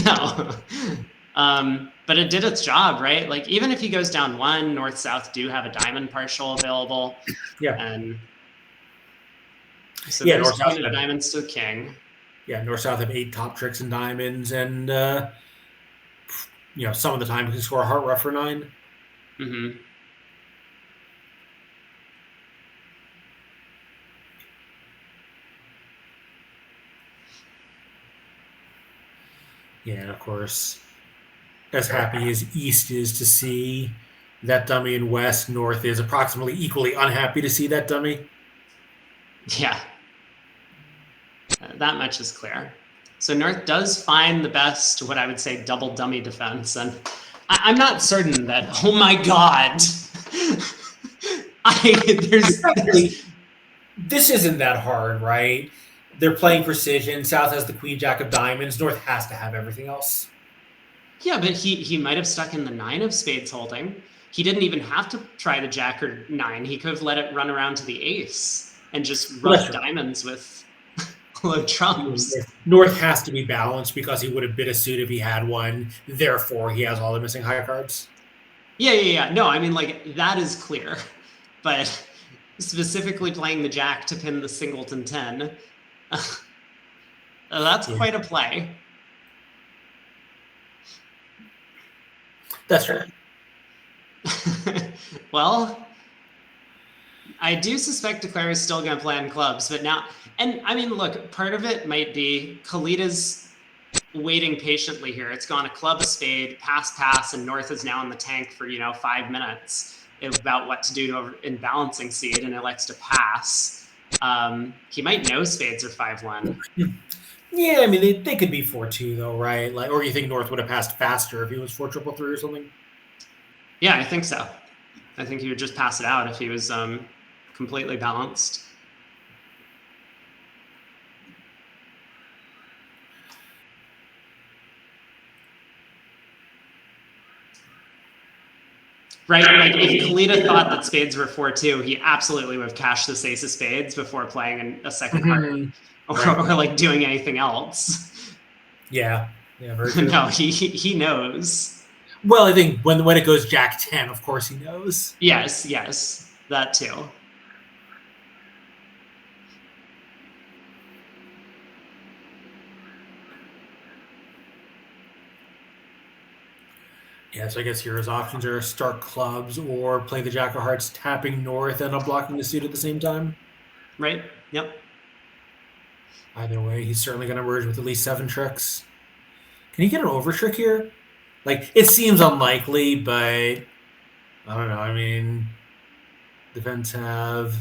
No. But it did its job, right? Like even if he goes down one, North South do have a diamond partial available. Yeah. And so Yeah, there's North South queen of have, diamonds to the king. yeah, North South have 8 top tricks and diamonds, and some of the time you can score a heart rough for 9. Mm-hmm. Yeah, and of course, as happy as East is to see that dummy, and West, North is approximately equally unhappy to see that dummy. Yeah, that much is clear. So North does find the best, what I would say, double dummy defense. And I'm not certain that, oh my God, there's This isn't that hard, right? They're playing precision. South has the Queen Jack of diamonds. North has to have everything else. Yeah, but he might have stuck in the 9 of spades holding. He didn't even have to try the jack or 9. He could have let it run around to the ace and just Well, that's rough true. diamonds with low trumps. North has to be balanced because he would have bid a suit if he had one. Therefore, he has all the missing high cards. Yeah. No, I mean, like, that is clear. But specifically playing the jack to pin the singleton 10, that's Yeah. quite a play. That's right. Well, I do suspect Declare is still going to play on clubs, but now, and I mean, look, part of it might be Kalita's waiting patiently here. It's gone a club, a spade, pass, and North is now in the tank for 5 minutes about what to do in balancing seed, and elects to pass. He might know spades are 5-1. Yeah, I mean they could be 4-2 though, right? Like, or you think North would have passed faster if he was 4-3-3 or something? Yeah, I think so. I think he would just pass it out if he was completely balanced. Right? Like if Kalita thought that spades were 4-2, he absolutely would have cashed this ace of spades before playing a second heart or like doing anything else. Yeah, very true. No, he knows. Well, I think when it goes Jack 10, of course he knows. Yes, that too. Yeah, so I guess here his options are start clubs or play the Jack of Hearts, tapping North and unblocking the suit at the same time. Right? Yep. Either way, he's certainly going to merge with at least 7 tricks. Can he get an over trick here? Like, it seems unlikely, but I don't know. I mean, the Vents have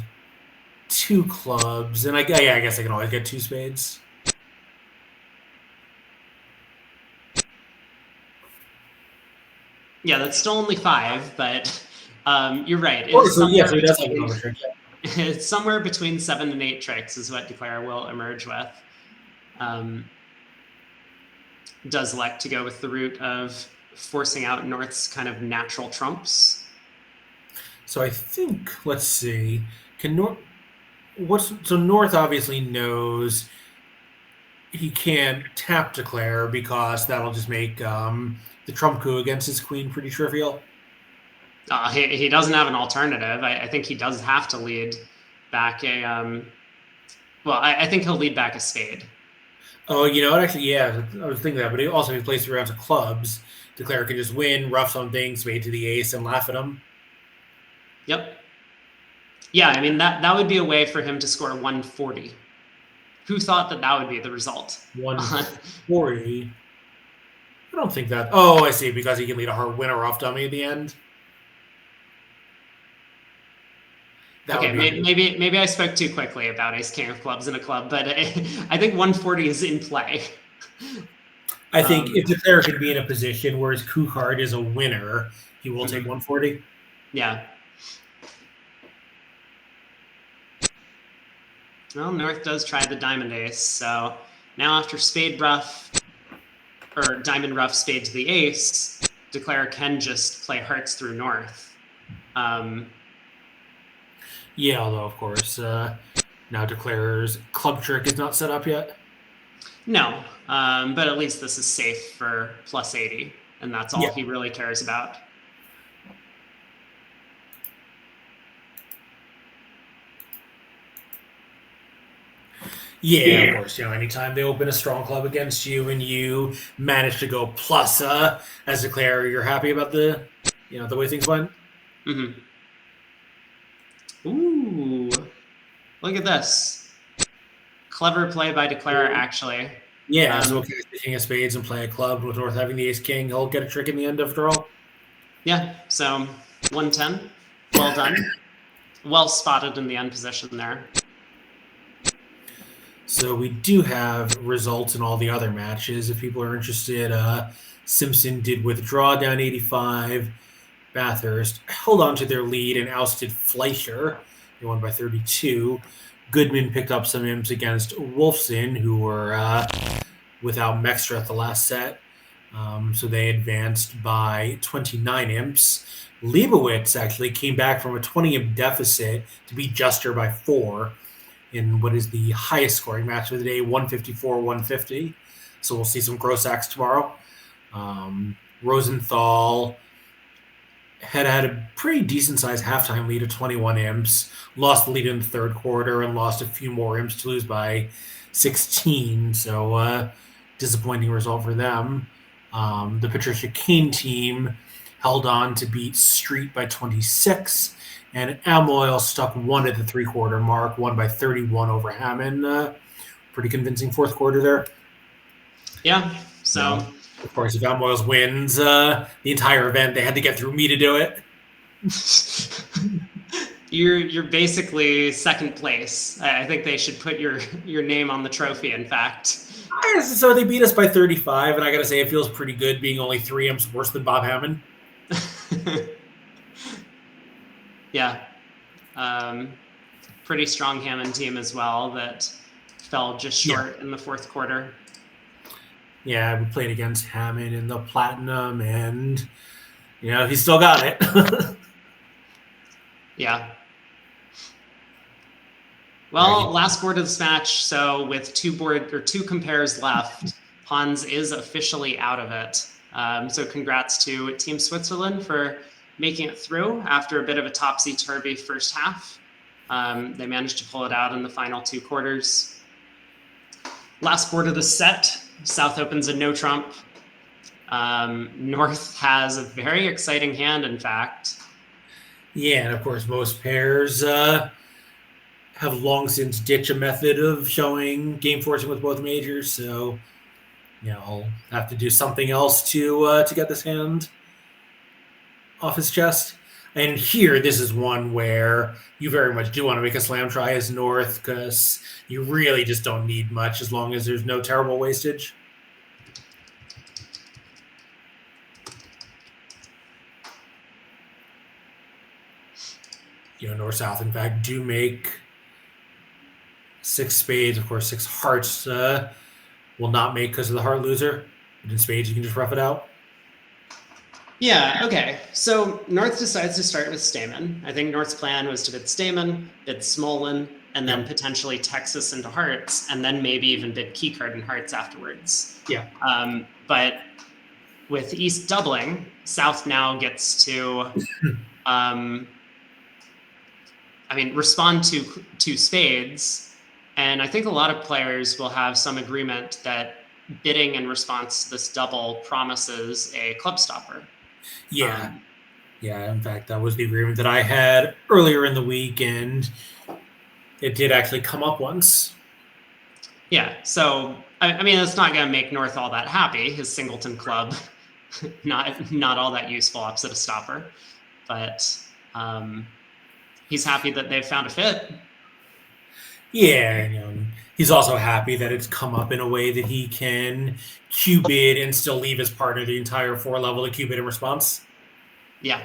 2 clubs, and I guess I can always get 2 spades. Yeah, that's still only 5, but you're right. So he does have an over trick. Yeah. It's somewhere between 7 and 8 tricks is what Declare will emerge with. Does elect to go with the route of forcing out North's kind of natural trumps. So I think, let's see, can North... So North obviously knows he can't tap Declare because that'll just make the trump coup against his queen pretty trivial. He doesn't have an alternative. I think he does have to lead back a I think he'll lead back a spade. Oh, actually, yeah, I was thinking that, but he plays 3 rounds of clubs. Declare can just win, rough something, spade to the ace, and laugh at him. Yep. Yeah, I mean, that would be a way for him to score 140. Who thought that would be the result? 140? I don't think that... Oh, I see, because he can lead a hard winner off dummy at the end. Maybe I spoke too quickly about ace king of clubs in a club, but I think 140 is in play. I think if Declare could be in a position where his coup card is a winner, he will take 140. Yeah. Well, North does try the diamond ace, so now after spade rough, or diamond rough spade to the ace, Declare can just play hearts through North. Yeah, although, of course, now Declare's club trick is not set up yet. No, but at least this is safe for plus 80. and that's all Yeah. he really cares about. Yeah, of course. Anytime they open a strong club against you and you manage to go plus as a declare, you're happy about the way things went. Mm-hmm. Ooh, look at this. Clever play by Declare, actually. Yeah, so Um, okay, the king of spades and play a club with North having the ace king. He'll get a trick in the end after all. yeah, so 110. Well done. Well spotted in the end position there. So we do have results in all the other matches. If people are interested, Simpson did withdraw down 85. Bathurst held on to their lead and ousted Fleischer. They won by 32. Goodman picked up some imps against Wolfson, who were without Mextra at the last set. So they advanced by 29 imps. Leibowitz actually came back from a 20 imp deficit to beat Juster by 4 in what is the highest scoring match of the day, 154-150. So we'll see some gross acts tomorrow. Rosenthal had a pretty decent sized halftime lead of 21 imps, lost the lead in the third quarter, and lost a few more imps to lose by 16. So disappointing result for them. The Patricia Kane team held on to beat Street by 26, and Amoyle stuck one at the 3-quarter mark, won by 31 over Hammond. Pretty convincing fourth quarter there. Yeah, so Now, of course, if Amoyles wins the entire event, they had to get through me to do it. you're basically second place. I think they should put your name on the trophy, in fact. So they beat us by 35, and I got to say, it feels pretty good being only 3 imps worse than Bob Hammond. Yeah. Pretty strong Hammond team as well that fell just short in the fourth quarter. Yeah, we played against Hammond in the Platinum, and, he still got it. Yeah. Well, last board of this match. So with two compares left, Hans is officially out of it. So congrats to Team Switzerland for making it through after a bit of a topsy-turvy first half. They managed to pull it out in the final 2 quarters. Last board of the set, South opens a no trump. North has a very exciting hand, in fact. Yeah, and of course, most pairs have long since ditched a method of showing game forcing with both majors. So, I'll have to do something else to get this hand off his chest. And here, this is one where you very much do want to make a slam try as North because you really just don't need much as long as there's no terrible wastage. North South, in fact, do make 6 spades. Of course, 6 hearts will not make because of the heart loser. But in spades, you can just rough it out. Yeah, okay. So North decides to start with Stamen. I think North's plan was to bid Stamen, bid Smolin, and then potentially Texas into hearts, and then maybe even bid Keycard and hearts afterwards. Yeah. But with East doubling, South now gets to, respond to spades. And I think a lot of players will have some agreement that bidding in response to this double promises a club stopper. Yeah. In fact, that was the agreement that I had earlier in the week, and it did actually come up once. Yeah, so it's not going to make North all that happy. His singleton club, not all that useful opposite a stopper, but he's happy that they've found a fit. Yeah, he's also happy that it's come up in a way that he can Q-bid and still leave his partner the entire 4 level to Q-bid in response. Yeah.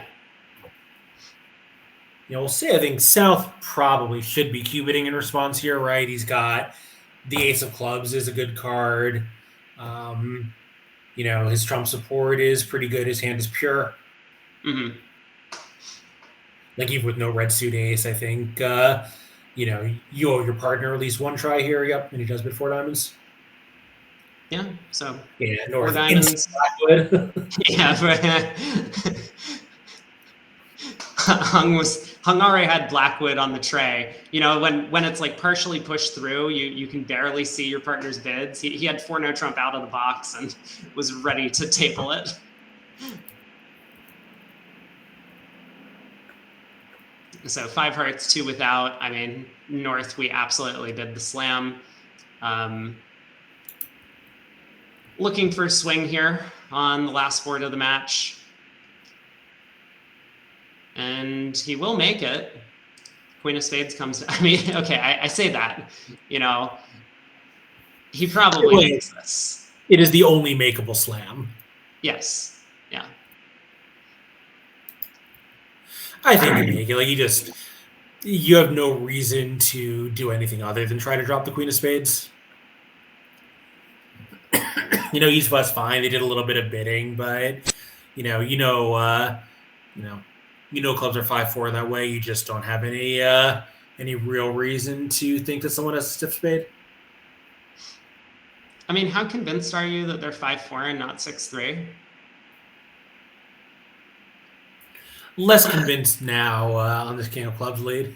We'll say I think South probably should be Q-bidding in response here, right? He's got the Ace of Clubs is a good card. His trump support is pretty good. His hand is pure. Mm-hmm. Like even with no red suit ace, I think you owe your partner at least one try here. Yep, and he does bid 4 diamonds. Yeah. So Yeah, four North instant diamonds. Blackwood. Yeah. Hung already had Blackwood on the tray. You know, when it's like partially pushed through, you can barely see your partner's bids. He had 4 no trump out of the box and was ready to table it. So 5 hearts, 2 without. I mean, North, we absolutely bid the slam. Looking for a swing here on the last board of the match. And he will make it. Queen of spades comes. I mean, okay, I say that. You know, he probably makes this. It is the only makeable slam. Yes. Yeah. I think you make it. Like you have no reason to do anything other than try to drop the Queen of Spades. East West fine. They did a little bit of bidding, but clubs are 5-4 that way. You just don't have any real reason to think that someone has a stiff spade. I mean, how convinced are you that they're 5-4 and not 6-3? Less convinced now on this King of Clubs lead.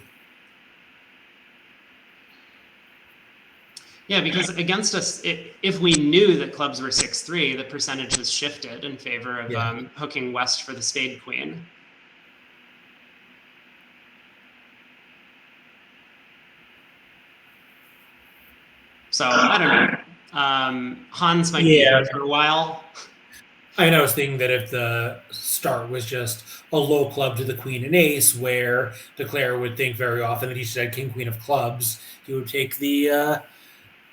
Yeah, because against us, if we knew that clubs were 6-3, the percentage has shifted in favor of hooking West for the spade queen. So I don't know. Hans might be here for a while. I was thinking that if the start was just a low club to the queen and ace, where Declare would think very often that he should have king queen of clubs, he would take the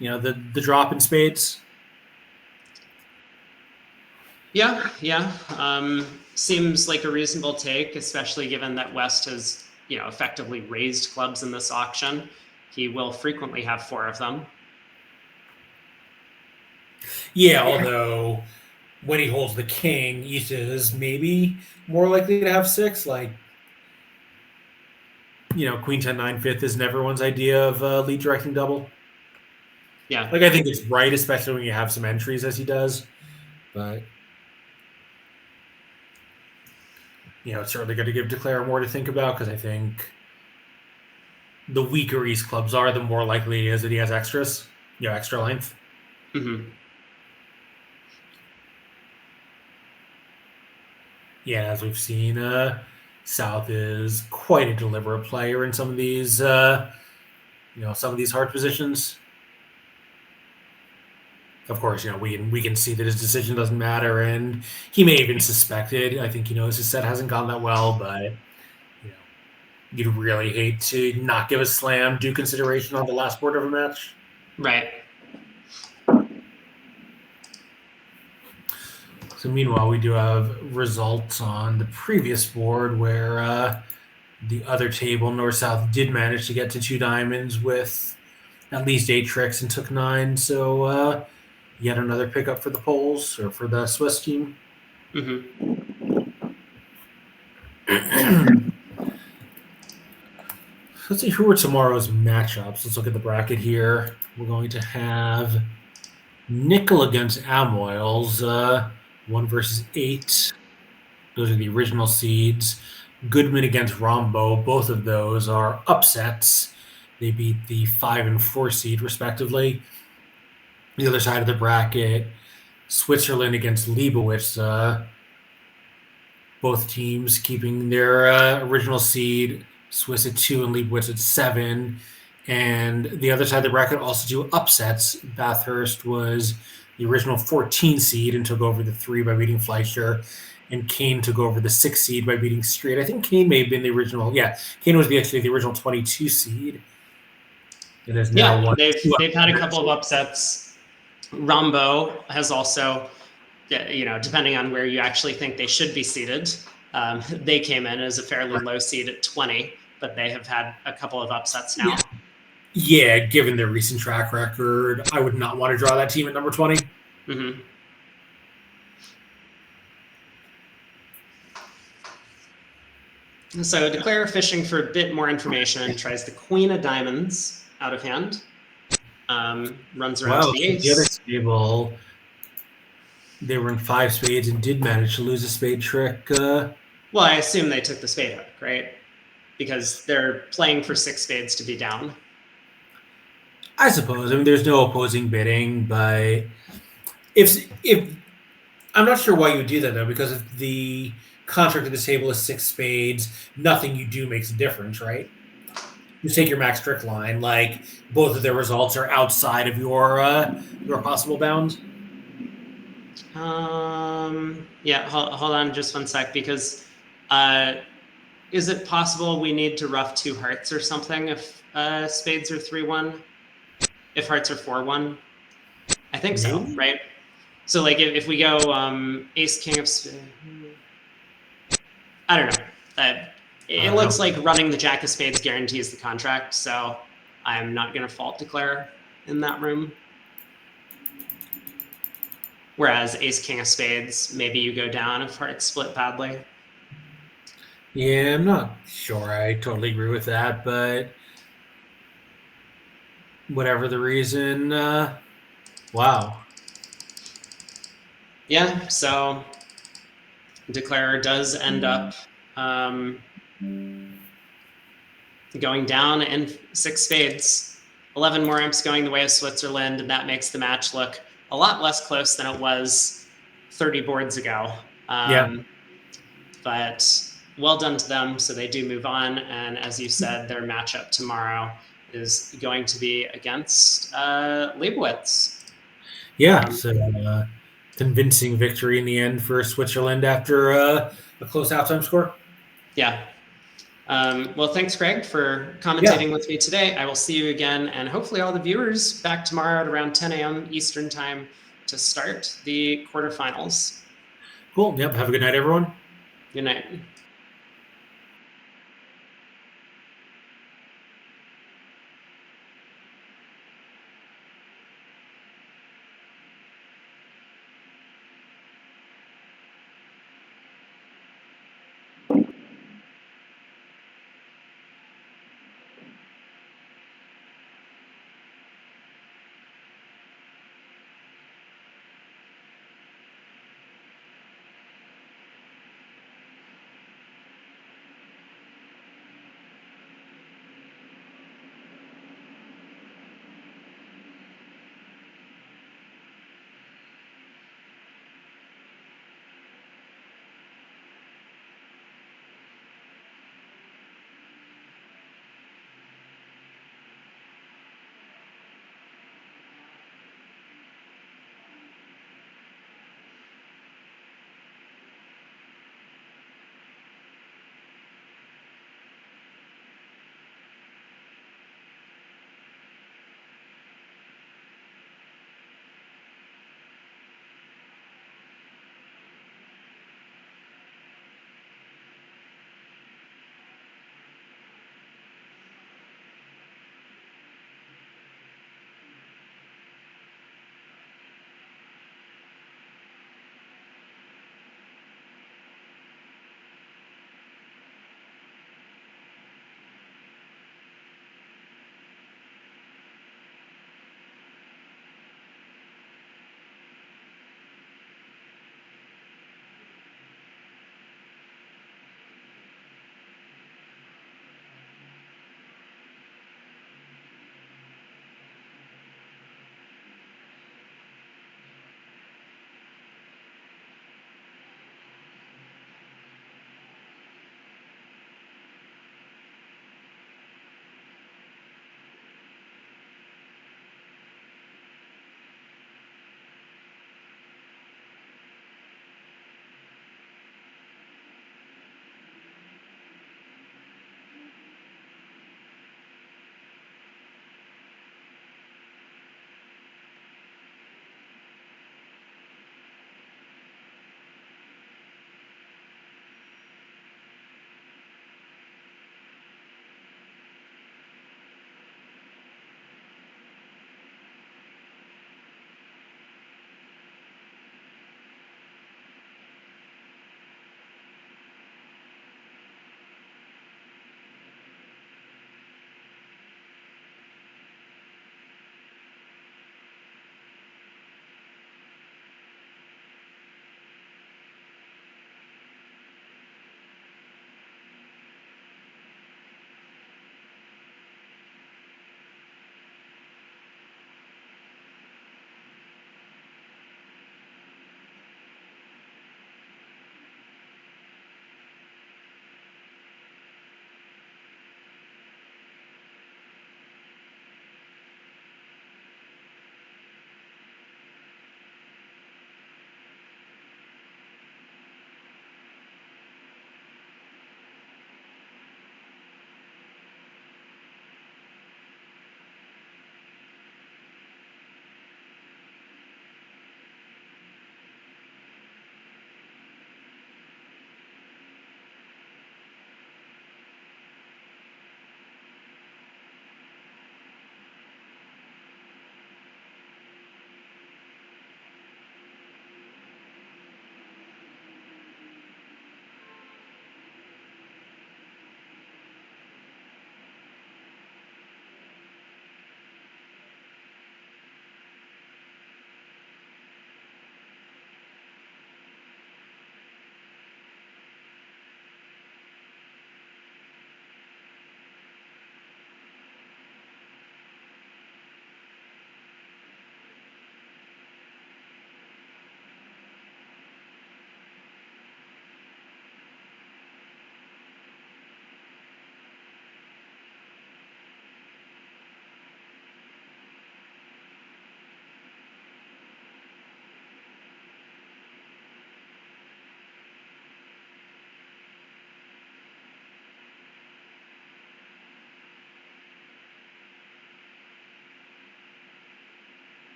the drop in spades. Yeah. Seems like a reasonable take, especially given that West has effectively raised clubs in this auction. He will frequently have 4 of them. Yeah, although when he holds the king, East is maybe more likely to have 6. Like, Queen 10-9 fifth isn't everyone's idea of lead directing double. Yeah. Like, I think it's right, especially when you have some entries as he does. But, it's certainly going to give Declare more to think about because I think the weaker East clubs are, the more likely it is that he has extras, extra length. Mm-hmm. Yeah, as we've seen, South is quite a deliberate player in some of these, some of these hard positions. Of course, we can see that his decision doesn't matter, and he may even suspect it. I think he knows his set hasn't gone that well, but you'd really hate to not give a slam due consideration on the last board of a match. Right. So meanwhile, we do have results on the previous board where the other table, North-South, did manage to get to 2 diamonds with at least 8 tricks and took 9. So yet another pickup for the Poles or for the Swiss team. Mm-hmm. Let's see who are tomorrow's matchups. Let's look at the bracket here. We're going to have Nickel against Amoils, 1 versus 8. Those are the original seeds. Goodman against Rombo. Both of those are upsets. They beat the 5 and 4 seed, respectively. The other side of the bracket, Switzerland against Leibowitz. Both teams keeping their original seed. Swiss at 2 and Leibowitz at 7. And the other side of the bracket also 2 upsets. Bathurst was the original 14 seed and took over the 3 by beating Fleischer. And Kane took over the 6 seed by beating Street. I think Kane may have been the original. Yeah, Kane was actually the original 22 seed. It has now they've had a couple of upsets. Rombo has also, depending on where you actually think they should be seated, they came in as a fairly low seed at 20, but they have had a couple of upsets now. Yeah, given their recent track record, I would not want to draw that team at number 20. Mm-hmm. So Declare fishing for a bit more information, tries the Queen of Diamonds out of hand, runs around to the ace. The other table, They were in five spades and did manage to lose a spade trick. Well, I assume they took the spade hook, right? Because they're playing for six spades to be down. I suppose. I mean, there's no opposing bidding, but if I'm not sure why you would do that though, because if the contract at the table is six spades, nothing you do makes a difference, right? You take your max trick line, like both of their results are outside of your possible bounds. Yeah, hold on just one sec, because uh, is it possible we need to rough two hearts or something if spades are 3-1? If hearts are 4-1? I think so, Maybe. right? So like if we go ace king of I don't know. I It don't looks know. like running the jack of spades guarantees the contract, so I'm not going to fault declare in that room. Whereas ace king of spades, maybe you go down if hearts split badly. Yeah, I'm not sure. I totally agree with that, but whatever the reason, wow. Yeah, so declare does end up um, going down in six spades. 11 more imps going the way of Switzerland, and that makes the match look a lot less close than it was 30 boards ago. Yeah, But well done to them. So they do move on. And as you said, their matchup tomorrow is going to be against Leibowitz. yeah. Um, So convincing victory in the end for Switzerland after a close halftime score. yeah. Well, thanks, Greg, for Yeah, commentating with me today. I will see you again, and hopefully all the viewers back tomorrow at around 10 a.m. Eastern time to start the quarterfinals. cool. Yep. Have a good night, everyone. Good night.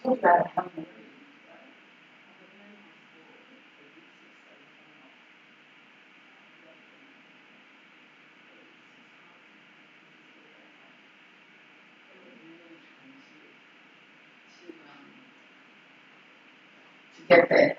get there.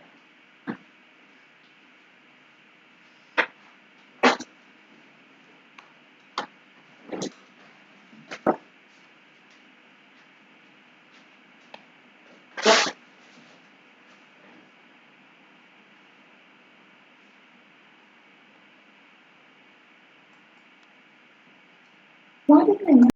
Why did they